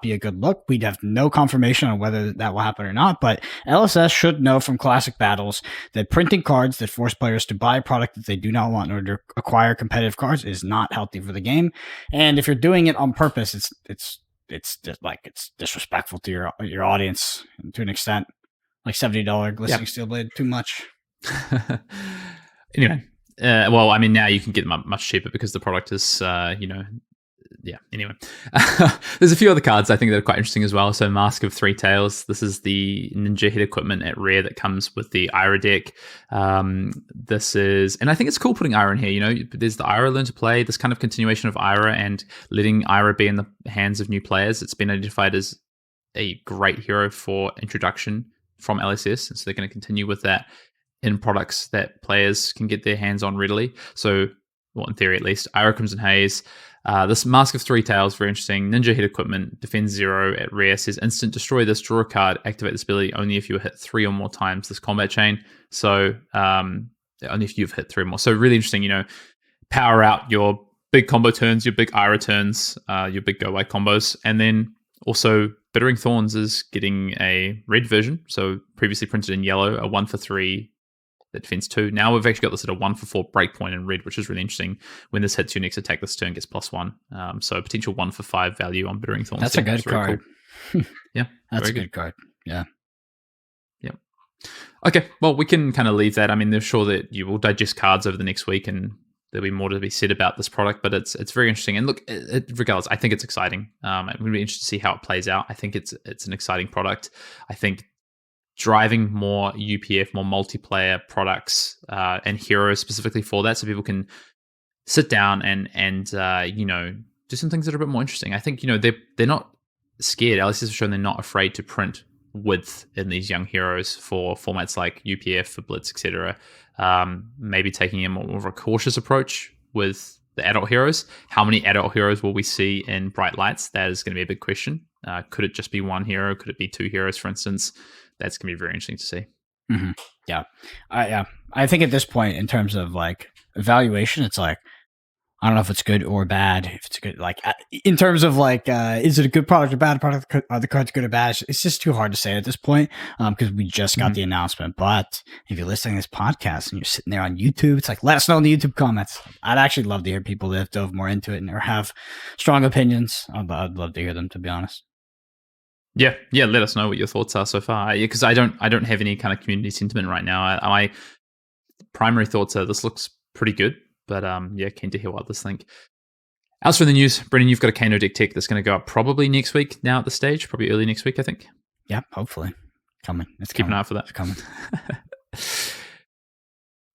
be a good look. We'd have no confirmation on whether that will happen or not, but LSS should know from classic battles that printing cards that force players to buy a product that they do not want in order to acquire competitive cards is not healthy for the game. And if you're doing it on purpose, it's just like, it's disrespectful to your audience to an extent. Like $70 glistening steel blade, too much.
Anyway, well, I mean, now you can get them much cheaper because the product is, yeah, anyway. There's a few other cards I think that are quite interesting as well. So Mask of Three Tails. This is the ninja hit equipment at rare that comes with the Ira deck. This is, and I think it's cool putting Ira in here. There's the Ira Learn to Play, this kind of continuation of Ira and letting Ira be in the hands of new players. It's been identified as a great hero for introduction from LSS. And so they're going to continue with that in products that players can get their hands on readily. So, well, in theory at least, Ira Crimson Haze. This Mask of Three Tails, very interesting. Ninja hit equipment, defends 0 at rare, says instant destroy this, draw a card, activate this ability only if you hit 3 or more times this combat chain. So only if you've hit 3 or more. So really interesting, power out your big combo turns, your big Ira turns, your big go wide combos. And then also Bittering Thorns is getting a red version. So previously printed in yellow, a 1 for 3 that defends 2. Now we've actually got this at a 1 for 4 breakpoint in red, which is really interesting. When this hits your next attack, this turn gets +1. So potential 1 for 5 value on Bittering Thorns.
That's a good card.
Cool. Yeah,
that's a good card. Yeah.
Yeah. Okay, well, we can kind of leave that. I mean, they're sure that you will digest cards over the next week and there'll be more to be said about this product, but it's very interesting. And look, regardless, I think it's exciting. I'm going to be interested to see how it plays out. I think it's an exciting product. I think driving more UPF, more multiplayer products and heroes specifically for that, so people can sit down and do some things that are a bit more interesting. I think they're not scared. LSS have shown they're not afraid to print width in these young heroes for formats like UPF, for Blitz, etc. Maybe taking a more of a cautious approach with the adult heroes. How many adult heroes will we see in Bright Lights? That is going to be a big question. Could it just be one hero? Could it be 2 heroes, for instance? That's going to be very interesting to see.
Mm-hmm. Yeah. I think at this point, in terms of like evaluation, it's like, I don't know if it's good or bad. If it's good, like in terms of like, is it a good product or bad product? Are the cards good or bad? It's just too hard to say at this point because we just got the announcement. But if you're listening to this podcast and you're sitting there on YouTube, it's like, let us know in the YouTube comments. I'd actually love to hear people that have dove more into it and or have strong opinions. I'd love to hear them, to be honest.
Yeah. Let us know what your thoughts are so far. Yeah, because I don't have any kind of community sentiment right now. My primary thoughts are this looks pretty good, but keen to hear what others think. As for the news, Brendan, you've got a Kano'd deck tech that's going to go up probably next week. Now at the stage, probably early next week, I think.
Yeah, hopefully coming. It's
keep an eye for that.
It's coming.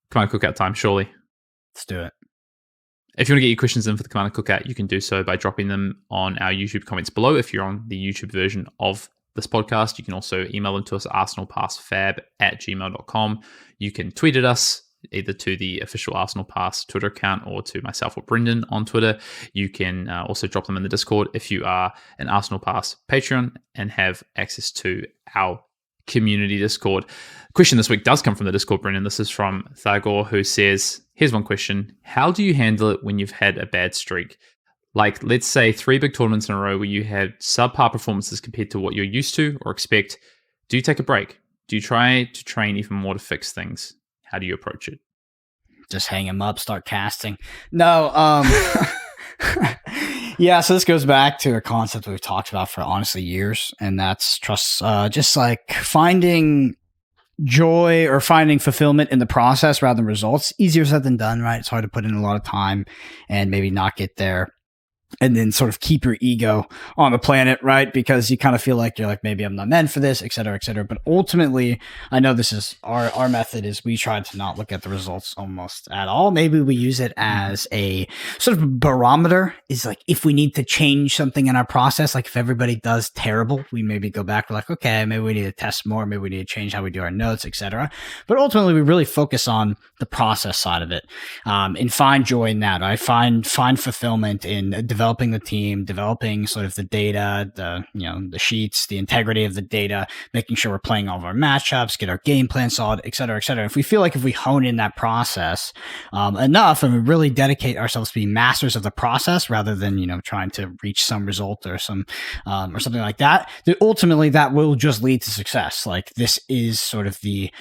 Command Cookout time, surely.
Let's do it.
If you want to get your questions in for the Command Cookout, you can do so by dropping them on our YouTube comments below. If you're on the YouTube version of this podcast, you can also email them to us at arsenalpassfab@gmail.com. You can tweet at us either to the official Arsenal Pass Twitter account or to myself or Brendan on Twitter. You can also drop them in the Discord if you are an Arsenal Pass Patreon and have access to our community Discord. Question this week does come from the Discord, Brendan. This is from Thagor, who says, here's one question. How do you handle it when you've had a bad streak? Like, let's say 3 big tournaments in a row where you had subpar performances compared to what you're used to or expect. Do you take a break? Do you try to train even more to fix things? How do you approach it?
Just hang him up, start casting. No, yeah, so this goes back to a concept we've talked about for honestly years, and that's trust. Just like finding joy or finding fulfillment in the process rather than results. Easier said than done, right? It's hard to put in a lot of time and maybe not get there. And then sort of keep your ego on the planet, right? Because you kind of feel like you're like, maybe I'm not meant for this, et cetera, et cetera. But ultimately, I know this is our method is we try to not look at the results almost at all. Maybe we use it as a sort of barometer, is like if we need to change something in our process, like if everybody does terrible, we maybe go back, we're like, okay, maybe we need to test more, maybe we need to change how we do our notes, et cetera. But ultimately, we really focus on the process side of it and find joy in that. I find fulfillment in developing the team, developing sort of the data, the sheets, the integrity of the data, making sure we're playing all of our matchups, get our game plan solid, et cetera, et cetera. If we feel like if we hone in that process enough and we really dedicate ourselves to be masters of the process rather than, trying to reach some result or some or something like that, then ultimately that will just lead to success. Like this is sort of the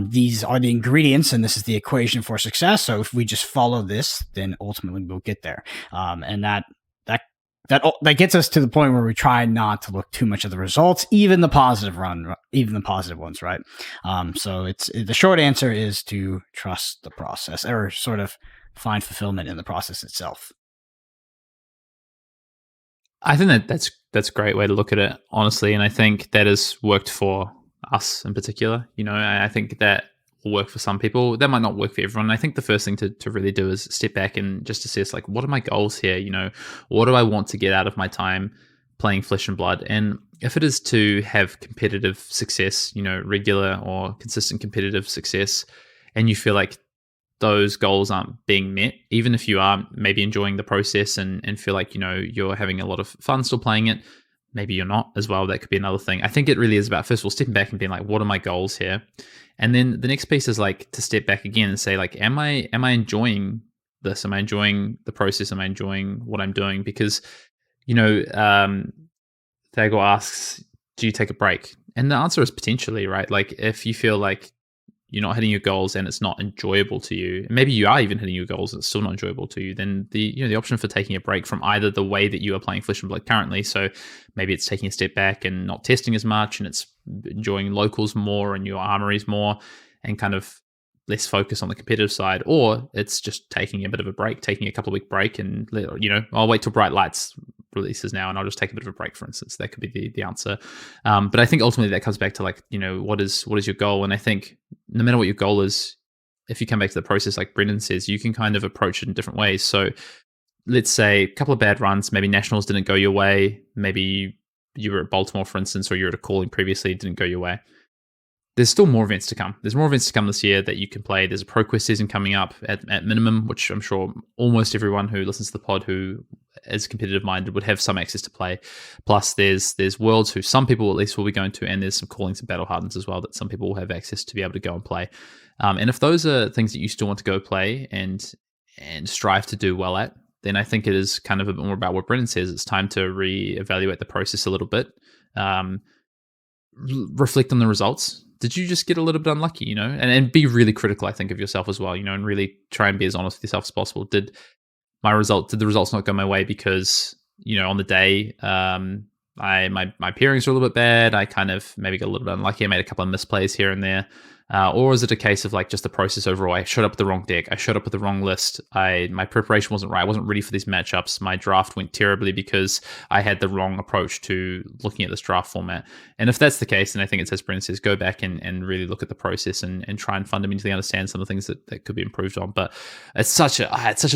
these are the ingredients and this is the equation for success. So if we just follow this, then ultimately we'll get there. And that gets us to the point where we try not to look too much at the results, even the positive ones, right? So the short answer is to trust the process or sort of find fulfillment in the process itself.
I think that's a great way to look at it, honestly, and I think that has worked for us in particular. I think that will work for some people. That might not work for everyone. I think the first thing to really do is step back and just assess, like, what are my goals here? What do I want to get out of my time playing Flesh and Blood? And if it is to have competitive success, regular or consistent competitive success, and you feel like those goals aren't being met, even if you are maybe enjoying the process and feel like, you're having a lot of fun still playing it, maybe you're not as well. That could be another thing. I think it really is about, first of all, stepping back and being like, what are my goals here? And then the next piece is like to step back again and say, like, am I enjoying this? Am I enjoying the process? Am I enjoying what I'm doing? Because, Thagor asks, do you take a break? And the answer is potentially, right? Like, if you feel like you're not hitting your goals and it's not enjoyable to you, and maybe you are even hitting your goals and it's still not enjoyable to you, then the option for taking a break from either the way that you are playing Flesh and Blood currently, so maybe it's taking a step back and not testing as much, and it's enjoying locals more and your armories more, and kind of less focus on the competitive side, or it's just taking a bit of a break, taking a couple of week break, and I'll wait till Bright Lights releases now and I'll just take a bit of a break, for instance. That could be the answer. But I think ultimately that comes back to, like, what is your goal? And I think no matter what your goal is, if you come back to the process, like Brendan says, you can kind of approach it in different ways. So let's say a couple of bad runs, maybe nationals didn't go your way, maybe you were at Baltimore, for instance, or you were at a calling previously, it didn't go your way. There's still more events to come. There's more events to come this year that you can play. There's a ProQuest season coming up at minimum, which I'm sure almost everyone who listens to the pod who is competitive minded would have some access to play. Plus, there's Worlds who some people at least will be going to, and there's some callings and Battle Hardens as well that some people will have access to be able to go and play. And if those are things that you still want to go play and strive to do well at, then I think it is kind of a bit more about what Brendan says. It's time to reevaluate the process a little bit, reflect on the results. Did you just get a little bit unlucky, and be really critical, I think, of yourself as well, and really try and be as honest with yourself as possible. Did the results not go my way because, on the day, my pairings were a little bit bad. I kind of maybe got a little bit unlucky. I made a couple of misplays here and there. Or is it a case of, like, just the process overall? I showed up with the wrong deck. I showed up with the wrong list. My preparation wasn't right. I wasn't ready for these matchups. My draft went terribly because I had the wrong approach to looking at this draft format. And if that's the case, then I think it's, as Brendan says, go back and really look at the process and try and fundamentally understand some of the things that could be improved on. But it's such a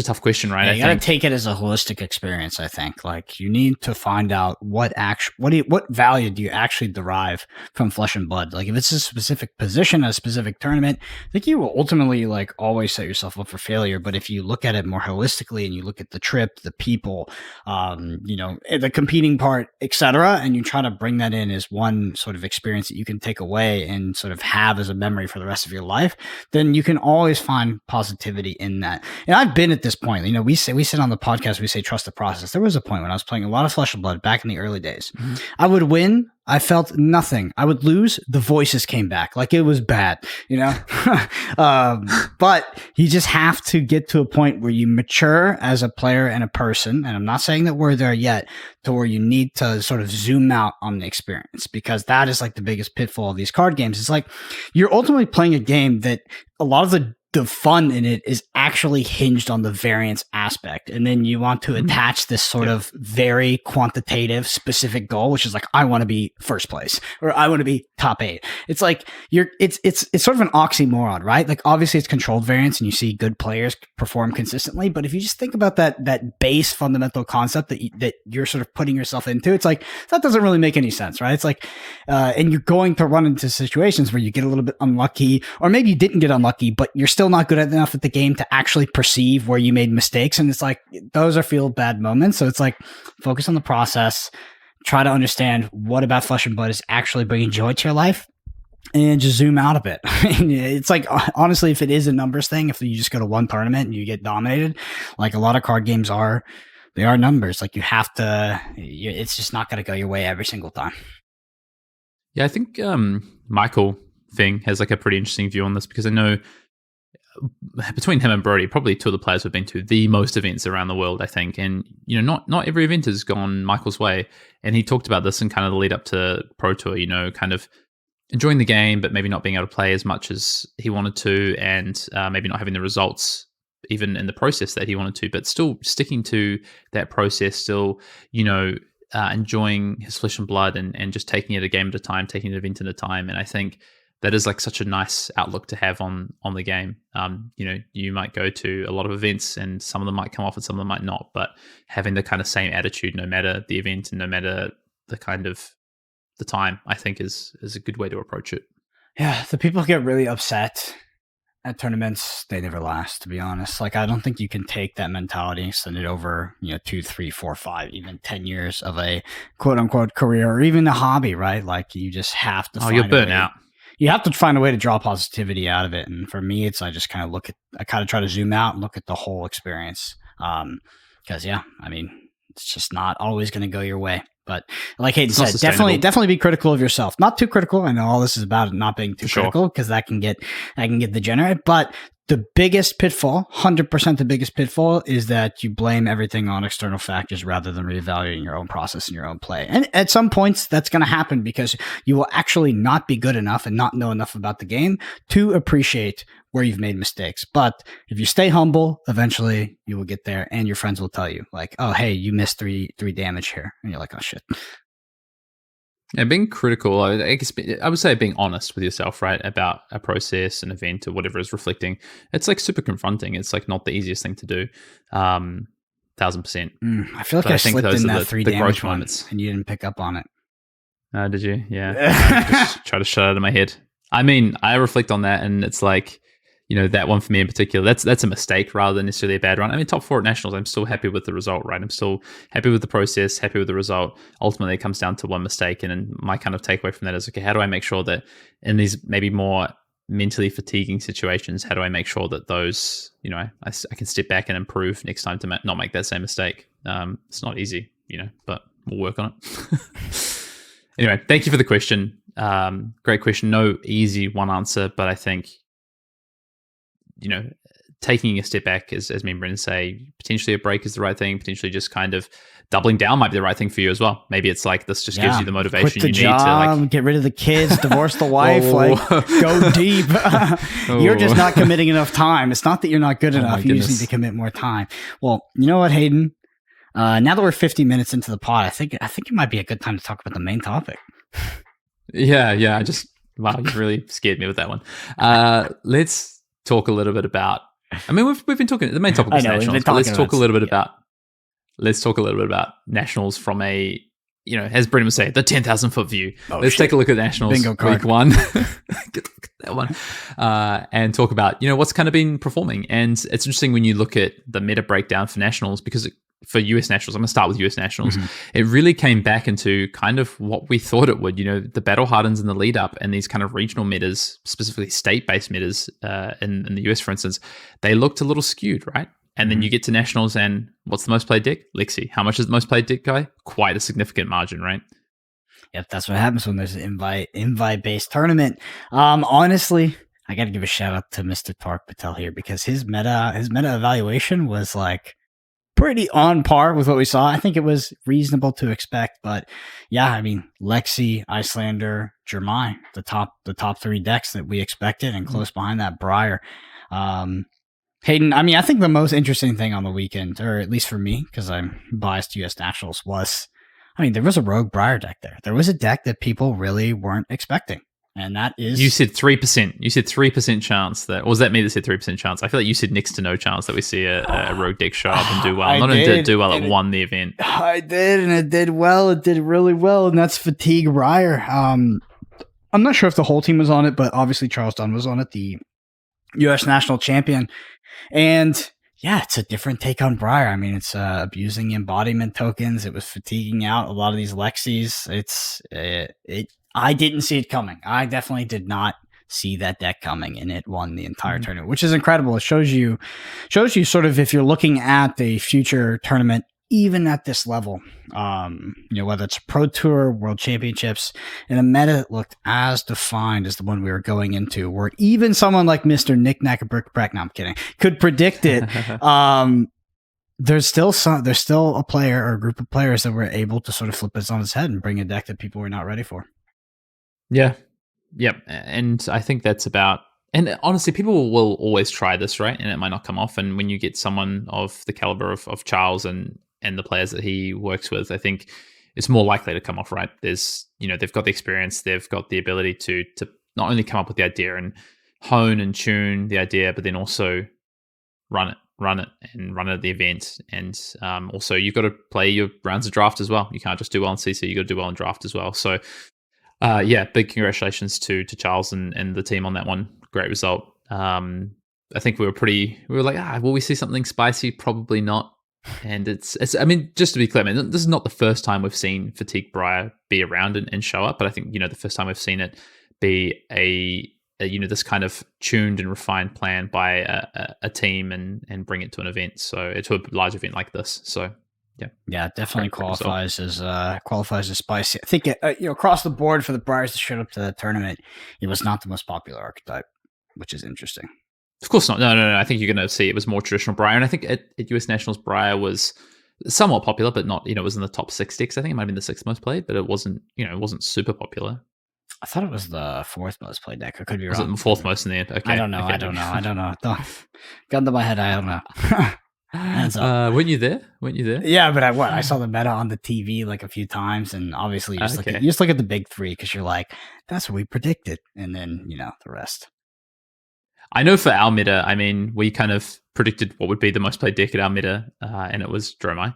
tough question, right?
Yeah, you got to take it as a holistic experience, I think. Like, you need to find out what value do you actually derive from Flesh and Blood? Like, if it's a specific position, a specific tournament, I think you will ultimately, like, always set yourself up for failure. But if you look at it more holistically and you look at the trip, the people, the competing part, etc., and you try to bring that in as one sort of experience that you can take away and sort of have as a memory for the rest of your life, then you can always find positivity in that. And I've been at this point. We sit on the podcast, we say trust the process. There was a point when I was playing a lot of Flesh and Blood back in the early days. Mm-hmm. I would win, I felt nothing. I would lose, the voices came back. Like, it was bad, but you just have to get to a point where you mature as a player and a person. And I'm not saying that we're there yet, to where you need to sort of zoom out on the experience, because that is, like, the biggest pitfall of these card games. It's like, you're ultimately playing a game that a lot of the fun in it is actually hinged on the variance aspect. And then you want to attach this sort of very quantitative specific goal, which is like, I want to be first place, or I want to be top 8. It's like, it's sort of an oxymoron, right? Like, obviously it's controlled variance and you see good players perform consistently. But if you just think about that base fundamental concept that you're sort of putting yourself into, it's like, that doesn't really make any sense, right? It's like, and you're going to run into situations where you get a little bit unlucky, or maybe you didn't get unlucky, but you're still not good enough at the game to actually perceive where you made mistakes. And it's like, those are feel bad moments. So it's like, focus on the process, try to understand what about Flesh and Blood is actually bringing joy to your life, and just zoom out a bit. It's like, honestly, if it is a numbers thing, if you just go to one tournament and you get dominated, like a lot of card games are, they are numbers. Like, you have to, it's just not going to go your way every single time.
Yeah, I think Michael Fing has, like, a pretty interesting view on this, because I know between him and Brody, probably two of the players who've been to the most events around the world, I think. And, not every event has gone Michael's way. And he talked about this in kind of the lead up to Pro Tour, kind of enjoying the game, but maybe not being able to play as much as he wanted to, and maybe not having the results even in the process that he wanted to, but still sticking to that process, still, enjoying his flesh and blood and just taking it a game at a time, taking an event at a time. And I think that is like such a nice outlook to have on the game. You might go to a lot of events and some of them might come off and some of them might not, but having the kind of same attitude no matter the event and no matter the kind of the time, I think is a good way to approach it.
Yeah, the people who get really upset at tournaments, they never last, to be honest. Like, I don't think you can take that mentality and send it over, 2, 3, 4, 5, even 10 years of a quote unquote career or even a hobby, right? Like, you just have to
you'll burn out.
You have to find a way to draw positivity out of it. And for me, I just kind of I kind of try to zoom out and look at the whole experience. Because, it's just not always going to go your way. But like Hayden said, definitely be critical of yourself. Not too critical. I know all this is about not being too critical because that can get degenerate. But the biggest pitfall, 100% the biggest pitfall, is that you blame everything on external factors rather than reevaluating your own process and your own play. And at some points, that's going to happen because you will actually not be good enough and not know enough about the game to appreciate where you've made mistakes. But if you stay humble, eventually you will get there and your friends will tell you like, oh, hey, you missed three damage here. And you're like, oh, shit.
Yeah, being critical, I guess I would say being honest with yourself, right, about a process, an event, or whatever is reflecting. It's like super confronting. It's like not the easiest thing to do. 1000%.
I feel like I slipped in that 3 damage one, and you didn't pick up on it.
Did you? Yeah. I just try to shut it out of my head. I mean, I reflect on that, and it's like, that one for me in particular, that's a mistake rather than necessarily a bad run. I mean, top 4 at Nationals, I'm still happy with the result, right? I'm still happy with the process, happy with the result. Ultimately, it comes down to one mistake. And then my kind of takeaway from that is, okay, how do I make sure that in these maybe more mentally fatiguing situations, how do I make sure that those, I can step back and improve next time to not make that same mistake? It's not easy, but we'll work on it. Anyway, thank you for the question. Great question. No easy one answer, but I think, taking a step back, as me and Brendan say, potentially a break is the right thing. Potentially just kind of doubling down might be the right thing for you as well. Maybe it's like this just gives you the motivation
Quit the
you
job,
need to
get rid of the kids, divorce the wife, go deep. You're just not committing enough time. It's not that you're not good enough. You just need to commit more time. Well, you know what, Hayden? Now that we're 50 minutes into the pod, I think it might be a good time to talk about the main topic.
Yeah. Wow, you really scared me with that one. Let's talk a little bit about. I mean, we've been talking. The main topic is Nationals. But let's talk a little bit about. Let's talk a little bit about Nationals from a, as Brendan would say, the 10,000-foot view. Let's take a look at Nationals week 1. Get that one, and talk about what's kind of been performing. And it's interesting when you look at the meta breakdown for Nationals because for US Nationals, I'm going to start with US Nationals. It really came back into kind of what we thought it would. The battle hardens in the lead up and these kind of regional metas, specifically state-based metas in the US, for instance, they looked a little skewed, right? And then you get to Nationals and what's the most played deck? Lexi. How much is the most played deck, guy? Quite a significant margin, right?
Yep, that's what happens when there's an invite-based tournament. Honestly, I got to give a shout out to Mr. Tark Patel here because his meta evaluation was like pretty on par with what we saw. I think it was reasonable to expect, but yeah, I mean, Lexi, Icelander, Jermai, the top 3 decks that we expected, and close behind that, Briar. Hayden, I mean, I think the most interesting thing on the weekend, or at least for me, because I'm biased to US Nationals, was, I mean, there was a rogue Briar deck there. There was a deck that people really weren't expecting. And that is...
You said 3%. You said 3% chance that... Or was that me that said 3% chance? I feel like you said next to no chance that we see a rogue deck show up and do well. Not only did it do well, it won the event.
I did, and it did well. It did really well, and that's Fatigue Briar. I'm not sure if the whole team was on it, but obviously Charles Dunn was on it, the U.S. national champion. And... yeah, it's a different take on Briar. I mean, it's abusing embodiment tokens. It was fatiguing out a lot of these Lexis. I didn't see it coming. I definitely did not see that deck coming, and it won the entire tournament, which is incredible. It shows you sort of if you're looking at the future tournament, even at this level, whether it's Pro Tour, World Championships, and a meta that looked as defined as the one we were going into, where even someone like Mr. Nick Knack-Brick, no, I'm kidding, could predict it. There's still a player or a group of players that were able to sort of flip this on its head and bring a deck that people were not ready for.
Yeah. Yep. And I think that's about, and honestly, people will always try this, right? And it might not come off. And when you get someone of the caliber of Charles and the players that he works with, I think it's more likely to come off right. There's, they've got the experience, they've got the ability to not only come up with the idea and hone and tune the idea, but then also run it at the event. And also you've got to play your rounds of draft as well. You can't just do well in CC, you got to do well in draft as well. So big congratulations to Charles and the team on that one. Great result. I think we were like, will we see something spicy? Probably not. And it's I mean, just to be clear, man, this is not the first time we've seen Fatigue Briar be around and show up, but I think, the first time we've seen it be a this kind of tuned and refined plan by a team and bring it to an event. So to a large event like this. So
yeah, definitely qualifies as spicy. I think across the board for the Briars that showed up to the tournament, it was not the most popular archetype, which is interesting.
Of course not. No. I think you're going to see it was more traditional Briar, and I think at US Nationals Briar was somewhat popular, but not. It was in the top 6 decks. I think it might have been the 6th most played, but it wasn't. It wasn't super popular.
I thought it was the 4th most played deck. I could be wrong.
Was it the 4th most in the end? Okay.
I don't know. Gun to my head. I don't know.
Weren't you there?
Yeah, but I saw the meta on the TV like a few times, and obviously you just look at the big 3 because you're like, that's what we predicted, and then the rest.
I know for our meta, I mean, we kind of predicted what would be the most played deck at our meta, and it was Dromai.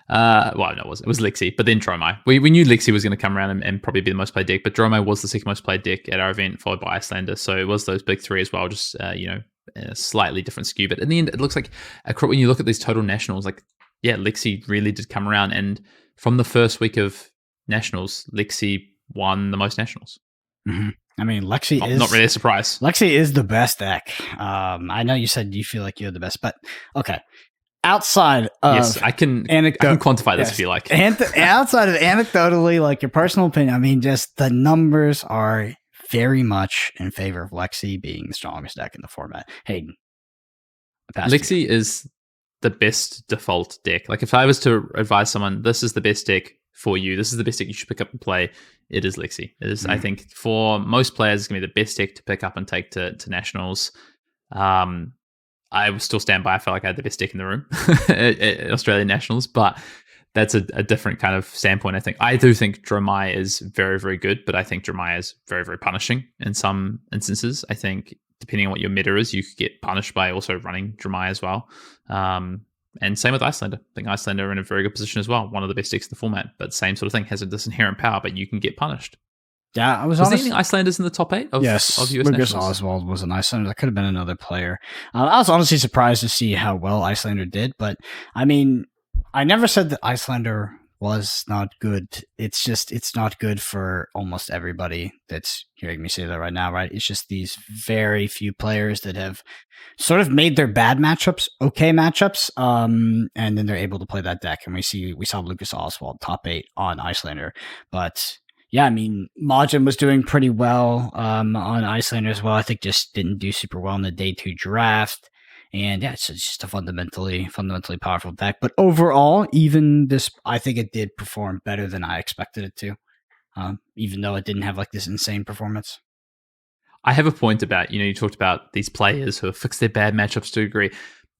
Well, no, it wasn't. It was Lexi, but then Dromai. We knew Lexi was going to come around and probably be the most played deck, but Dromai was the 2nd most played deck at our event, followed by Icelander. So it was those big 3 as well, just, a slightly different skew. But in the end, it looks like when you look at these total nationals, Lexi really did come around. And from the first week of nationals, Lexi won the most nationals.
Mm-hmm. I mean, Lexi is
not really a surprise.
Lexi is the best deck. I know you said you feel like you're the best, but okay. Outside of
yes, I can quantify this if you like.
Outside of anecdotally, like your personal opinion, I mean, just the numbers are very much in favor of Lexi being the strongest deck in the format. Hayden,
Lexi is the best default deck. Like if I was to advise someone, this is the best deck for you, this is the best deck you should pick up and play, it is Lexi. It is, I think, for most players, it's going to be the best deck to pick up and take to nationals. I would still stand by. I felt like I had the best deck in the room at Australian Nationals, but that's a different kind of standpoint. I do think Dromai is very, very good, but I think Dromai is very, very punishing in some instances. I think depending on what your meta is, you could get punished by also running Dromai as well. And same with Icelander. I think Icelander are in a very good position as well. One of the best decks in the format, but same sort of thing, has this inherent power, but you can get punished.
Yeah,
was there any Icelanders in the top 8 of US
Lucas
Nationals?
Oswald was an Icelander. That could have been another player. I was honestly surprised to see how well Icelander did, but I mean, I never said that Icelander was not good. It's just, it's not good for almost everybody that's hearing me say that right now, right? It's just these very few players that have sort of made their bad matchups okay matchups, and then they're able to play that deck. And we saw Lucas Oswald top 8 on Icelander, but yeah, I mean, Majin was doing pretty well on Icelander as well. I think just didn't do super well in the day 2 draft. And yeah, it's just a fundamentally powerful deck. But overall, even this, I think it did perform better than I expected it to, even though it didn't have like this insane performance.
I have a point about, you talked about these players who have fixed their bad matchups to a degree.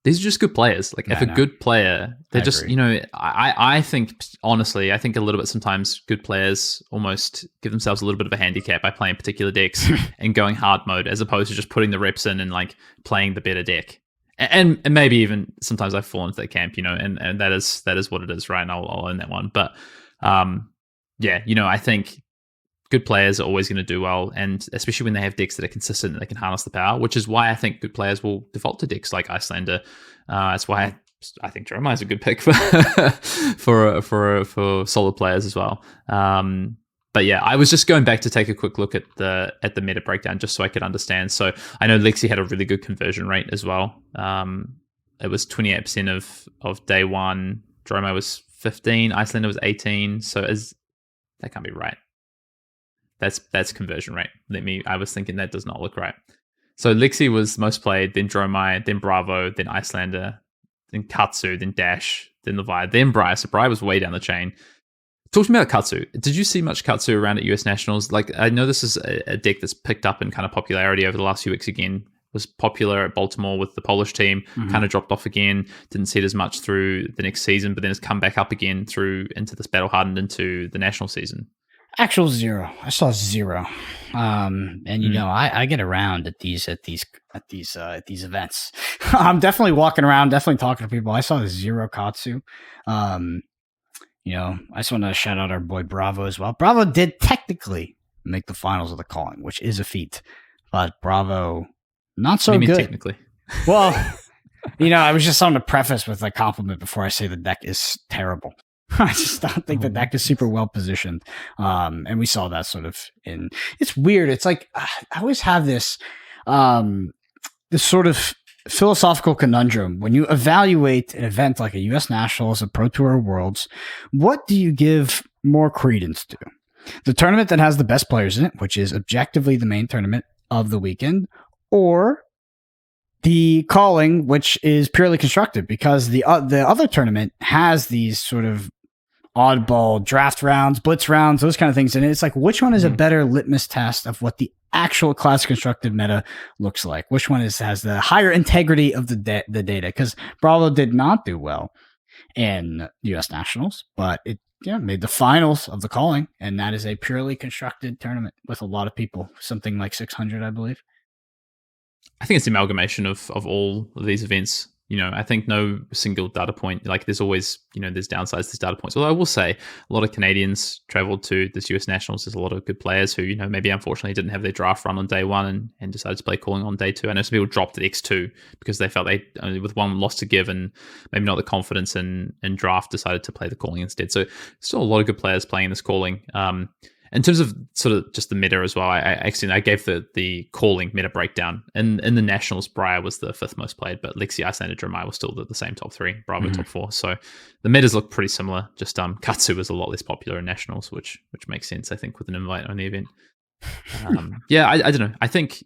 These are just good players. Like if a good player, they're just, I think, honestly, I think a little bit sometimes good players almost give themselves a little bit of a handicap by playing particular decks and going hard mode as opposed to just putting the reps in and like playing the better deck. And maybe even sometimes I fall into that camp, and that is what it is, right? And I'll own that one. But I think good players are always going to do well, and especially when they have decks that are consistent and they can harness the power, which is why I think good players will default to decks like Icelander. That's why I think Jeremiah is a good pick for solid players as well. But yeah, I was just going back to take a quick look at the meta breakdown just so I could understand. So I know Lexi had a really good conversion rate as well. It was 28% of day 1. Dromai was 15. Icelander was 18. So that can't be right. That's conversion rate. I was thinking that does not look right. So Lexi was most played, then Dromai, then Bravo, then Icelander, then Katsu, then Dash, then Levi, then Briar. So Briar was way down the chain. Talk to me about Katsu. Did you see much Katsu around at US Nationals? Like, I know this is a deck that's picked up in kind of popularity over the last few weeks again. was popular at Baltimore with the Polish team, kind of dropped off again, didn't see it as much through the next season, but then has come back up again through into this battle hardened into the national season.
Actual zero. I saw zero. And I get around at these events. I'm definitely walking around, definitely talking to people. I saw zero Katsu. I just want to shout out our boy Bravo as well. Bravo did technically make the finals of the calling, which is a feat, but Bravo not so good.
Technically.
Well, I was just on to preface with a compliment before I say the deck is terrible. I just don't think the deck is super well positioned. And we saw that sort of it's weird. It's like, I always have this sort of philosophical conundrum. When you evaluate an event like a US Nationals, a Pro Tour Worlds, what do you give more credence to? The tournament that has the best players in it, which is objectively the main tournament of the weekend, or the calling, which is purely constructed, because the other tournament has these sort of oddball draft rounds, blitz rounds, those kind of things. And it's like, which one is a better litmus test of what the actual class constructed meta looks like? Which one has the higher integrity of the data? Because Bravo did not do well in US Nationals, but it made the finals of the calling, and that is a purely constructed tournament with a lot of people, something like 600, I believe.
I think it's the amalgamation of all of these events. I think no single data point, like there's always, there's downsides, there's data points. Although I will say a lot of Canadians traveled to this US Nationals. There's a lot of good players who, maybe unfortunately didn't have their draft run on day one and decided to play calling on day two. I know some people dropped at X2 because they felt they only with one loss to give and maybe not the confidence in draft decided to play the calling instead. So still a lot of good players playing this calling. In terms of sort of just the meta as well, I gave the calling meta breakdown. In the Nationals, Briar was the 5th most played, but Lexi, Icelander, Jeremiah was still the same top 3, Bravo top 4. So the metas look pretty similar. Just Katsu was a lot less popular in Nationals, which makes sense, I think, with an invite-only event. I don't know. I think,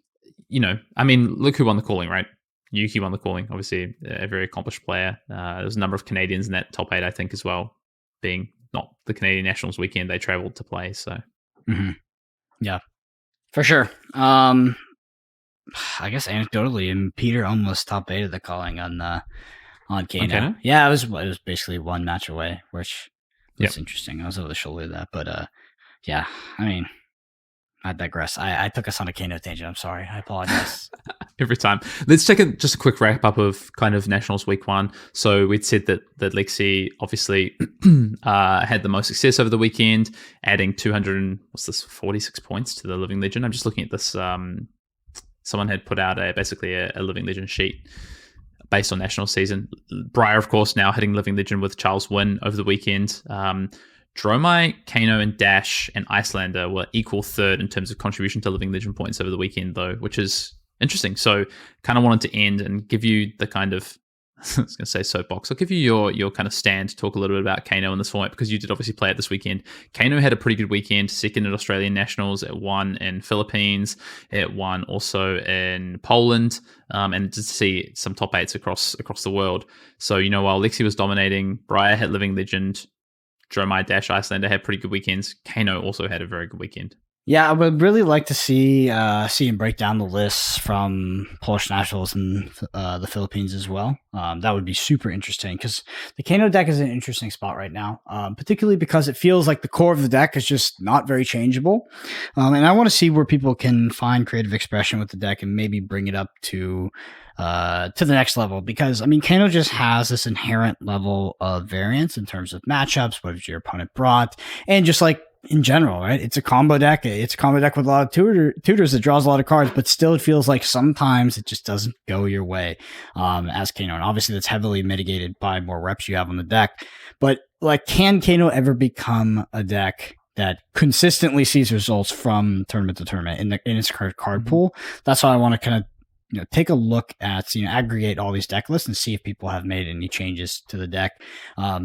look who won the calling, right? Yuki won the calling, obviously a very accomplished player. There's a number of Canadians in that top 8, I think, as well, being not the Canadian Nationals weekend they traveled to play, so...
Yeah, for sure. I guess anecdotally, and Peter almost top 8 of the calling on Kano. Yeah, it was basically one match away, which was interesting. I was over the shoulder of that, but I digress. I took us on a Kano tangent. I'm sorry. I apologize.
Every time. Let's take just a quick wrap up of kind of Nationals week 1. So we'd said that Lexi obviously had the most success over the weekend, adding 246 points to the Living Legend. I'm just looking at this. Someone had put out basically a Living Legend sheet based on national season. Briar, of course, now hitting Living Legend with Charles Wynn over the weekend. Dromai, Kano, and Dash and Icelander were equal 3rd in terms of contribution to Living Legend points over the weekend, though, which is interesting. So kind of wanted to end and give you the kind of, I was going to say soapbox. I'll give you your kind of stand to talk a little bit about Kano in this format because you did obviously play it this weekend. Kano had a pretty good weekend, 2nd at Australian Nationals, it won in Philippines, it won also in Poland, and to see some top 8s across the world. So, while Lexi was dominating, Briar hit Living Legend, Dromai, Dash, Icelander had pretty good weekends. Kano also had a very good weekend.
Yeah, I would really like to see him break down the lists from Polish Nationals and the Philippines as well. That would be super interesting because the Kano deck is an interesting spot right now, particularly because it feels like the core of the deck is just not very changeable. And I want to see where people can find creative expression with the deck and maybe bring it up to the next level, because Kano just has this inherent level of variance in terms of matchups, what your opponent brought, and just like in general, right? It's a combo deck. It's a combo deck with a lot of tutors that draws a lot of cards, but still it feels like sometimes it just doesn't go your way as Kano. And obviously that's heavily mitigated by more reps you have on the deck. But like, can Kano ever become a deck that consistently sees results from tournament to tournament in its card pool? That's why I want to kind of take a look at, aggregate all these deck lists and see if people have made any changes to the deck.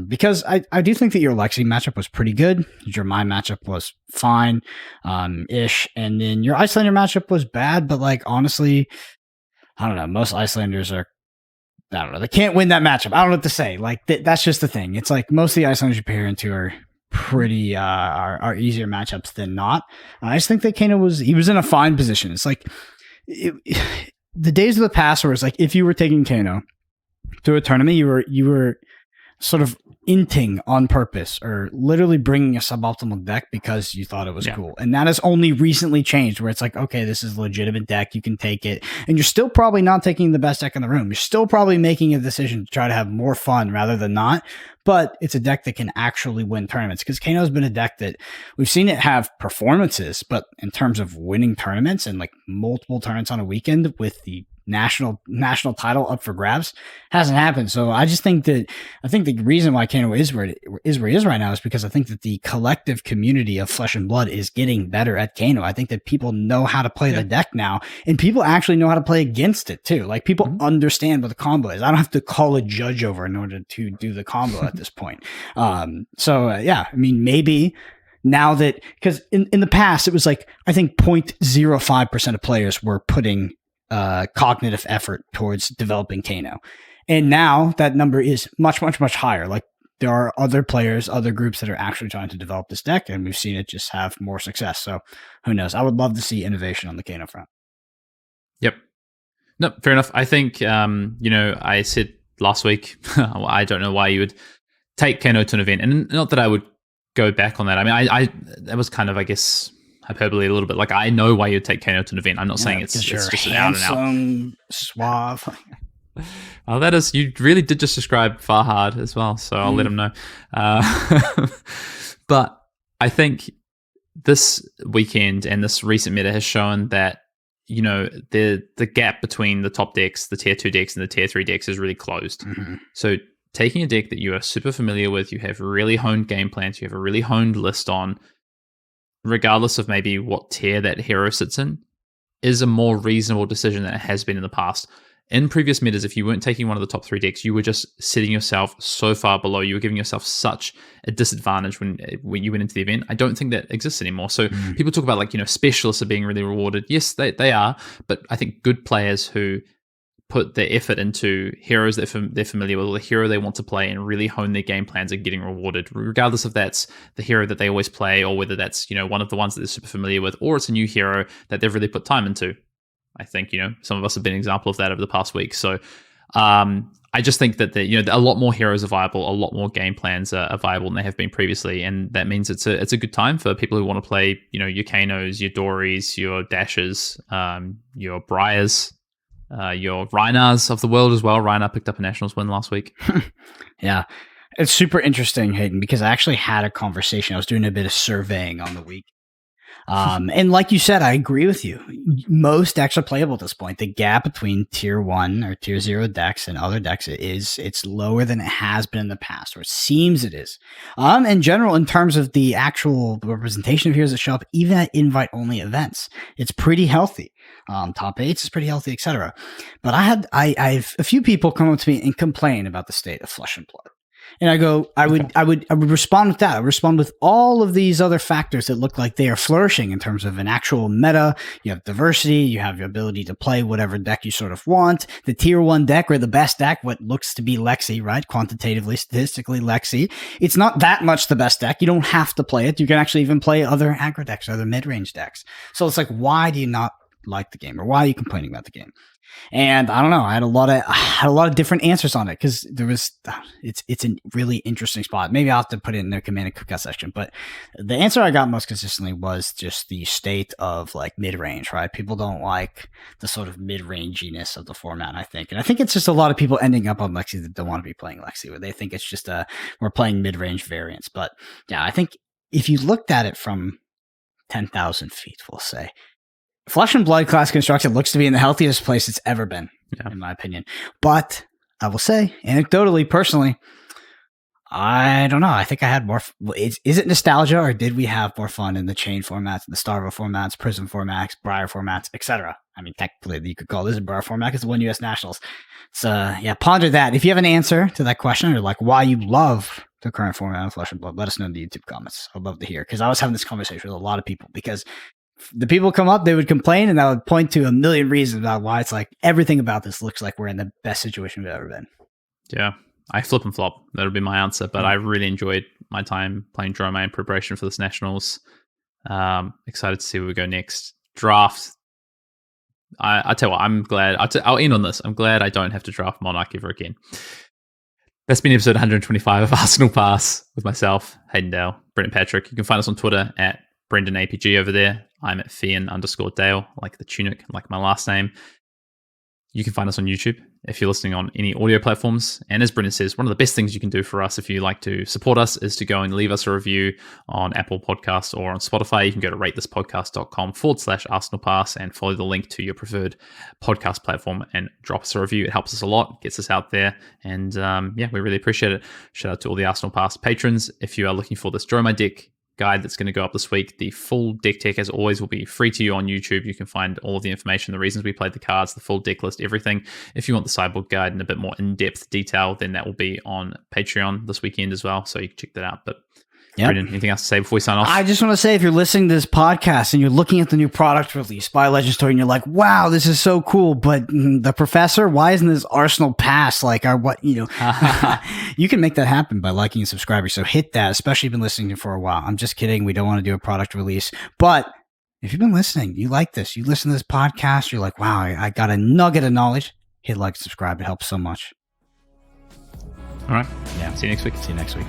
Because I do think that your Lexi matchup was pretty good. Your My matchup was fine, ish. And then your Icelander matchup was bad, but like, honestly, I don't know. Most Icelanders are, I don't know. They can't win that matchup. I don't know what to say. Like that's just the thing. It's like most of the Icelanders you pair into are pretty, are easier matchups than not. I just think that Kano was in a fine position. It's like, the days of the past where it's like if you were taking Kano to a tournament, you were sort of inting on purpose or literally bringing a suboptimal deck because you thought it was cool. And that has only recently changed where it's like, okay, this is a legitimate deck. You can take it. And you're still probably not taking the best deck in the room. You're still probably making a decision to try to have more fun rather than not. But it's a deck that can actually win tournaments because Kano has been a deck that we've seen it have performances, but in terms of winning tournaments and like multiple tournaments on a weekend with the national title up for grabs hasn't happened. So I just think the reason why Kano is where he is right now is because I think that the collective community of Flesh and Blood is getting better at Kano. I think that people know how to play the deck now, and people actually know how to play against it too. Like people understand what the combo is. I don't have to call a judge over in order to do the combo at this point. I mean, maybe now that, because in the past it was like I think 0.05% of players were putting cognitive effort towards developing Kano. And now that number is much, much, much higher. Like there are other players, other groups that are actually trying to develop this deck, and we've seen it just have more success. So who knows? I would love to see innovation on the Kano front.
Yep. No, fair enough. I think, I said last week, I don't know why you would take Kano to an event. And not that I would go back on that. I mean, that was kind of, I guess, hyperbole a little bit. Like, I know why you'd take Kano to an event. I'm not saying it's just an out and out.
Suave.
Oh, that is, you really did just describe Farhad as well, so I'll let him know. But I think this weekend and this recent meta has shown that, the gap between the top decks, the tier 2 decks and the tier 3 decks is really closed. So taking a deck that you are super familiar with, you have really honed game plans, you have a really honed list on, regardless of maybe what tier that hero sits in, is a more reasonable decision than it has been in the past. In previous metas, if you weren't taking one of the top 3 decks, you were just setting yourself so far below. You were giving yourself such a disadvantage when you went into the event. I don't think that exists anymore. So people talk about specialists are being really rewarded. Yes, they are. But I think good players who put their effort into heroes that they're familiar with, or the hero they want to play, and really hone their game plans are getting rewarded, regardless if that's the hero that they always play or whether that's one of the ones that they're super familiar with, or it's a new hero that they've really put time into. I think some of us have been an example of that over the past week. So I just think that a lot more heroes are viable, a lot more game plans are viable than they have been previously, and that means it's a good time for people who want to play your Kanos, your Dories, your Dashes, your Briars, your Reinars of the world as well. Reinar picked up a Nationals win last week.
Yeah. It's super interesting, Hayden, because I actually had a conversation. I was doing a bit of surveying on the week. And like you said, I agree with you. Most decks are playable at this point. The gap between tier 1 or tier 0 decks and other decks it's lower than it has been in the past, or it seems it is. In general, in terms of the actual representation of heroes that show up, even at invite-only events, it's pretty healthy. Top 8s is pretty healthy, etc. But I've a few people come up to me and complain about the state of Flesh and Blood. And I go, I would respond with that. I would respond with all of these other factors that look like they are flourishing in terms of an actual meta. You have diversity. You have your ability to play whatever deck you sort of want. The tier 1 deck, or the best deck, what looks to be Lexi, right? Quantitatively, statistically, Lexi. It's not that much the best deck. You don't have to play it. You can actually even play other aggro decks, other mid-range decks. So it's like, why do you not like the game, or why are you complaining about the game? And I don't know. I had a lot of different answers on it because it's a really interesting spot. Maybe I'll have to put it in the command and cookout section. But the answer I got most consistently was just the state of mid-range, right? People don't like the sort of mid-ranginess of the format, I think. And I think it's just a lot of people ending up on Lexi that don't want to be playing Lexi, where they think it's just we're playing mid-range variants. But yeah, I think if you looked at it from 10,000 feet, we'll say, Flesh and Blood class construction looks to be in the healthiest place it's ever been, in my opinion. But I will say, anecdotally, personally, I don't know. I think I had more. Is it nostalgia, or did we have more fun in the chain formats, the Starvo formats, Prism formats, Briar formats, etc.? I mean, technically, you could call this a Briar format because it won US Nationals. So, ponder that. If you have an answer to that question, or why you love the current format of Flesh and Blood, let us know in the YouTube comments. I'd love to hear, because I was having this conversation with a lot of people, because the people come up, they would complain, and I would point to a million reasons about why it's everything about this looks like we're in the best situation we've ever been.
Yeah, I flip and flop. That'll be my answer. But I really enjoyed my time playing Drome in preparation for this Nationals. Excited to see where we go next. Draft I tell you what, I'm glad. I'll end on this. I'm glad I don't have to draft Monarch ever again. That's been episode 125 of Arsenal Pass with myself, Hayden Dale, Brendan Patrick. You can find us on Twitter at BrendanAPG over there. I'm at Fian_Dale, like the tunic, like my last name. You can find us on YouTube if you're listening on any audio platforms. And as Brendan says, one of the best things you can do for us if you like to support us is to go and leave us a review on Apple Podcasts or on Spotify. You can go to ratethispodcast.com/Arsenal Pass and follow the link to your preferred podcast platform and drop us a review. It helps us a lot, gets us out there. And we really appreciate it. Shout out to all the Arsenal Pass patrons. If you are looking for this Draw My Deck guide that's going to go up this week, the full deck tech, as always, will be free to you on YouTube. You can find all of the information, the reasons we played the cards, the full deck list, everything. If you want the sideboard guide in a bit more in-depth detail, then that will be on Patreon this weekend as well, so you can check that out. But Brendan, anything else to say before we sign off?
I just want to say, if you're listening to this podcast and you're looking at the new product release by Legend Story and you're like, wow, this is so cool, but the professor, why isn't this Arsenal Pass like our what, you can make that happen by liking and subscribing. So hit that, especially if you've been listening for a while. I'm just kidding. We don't want to do a product release, but if you've been listening, you like this, you listen to this podcast, you're like, wow, I got a nugget of knowledge. Hit like, subscribe. It helps so much.
All right.
Yeah.
See you next week.
See you next week.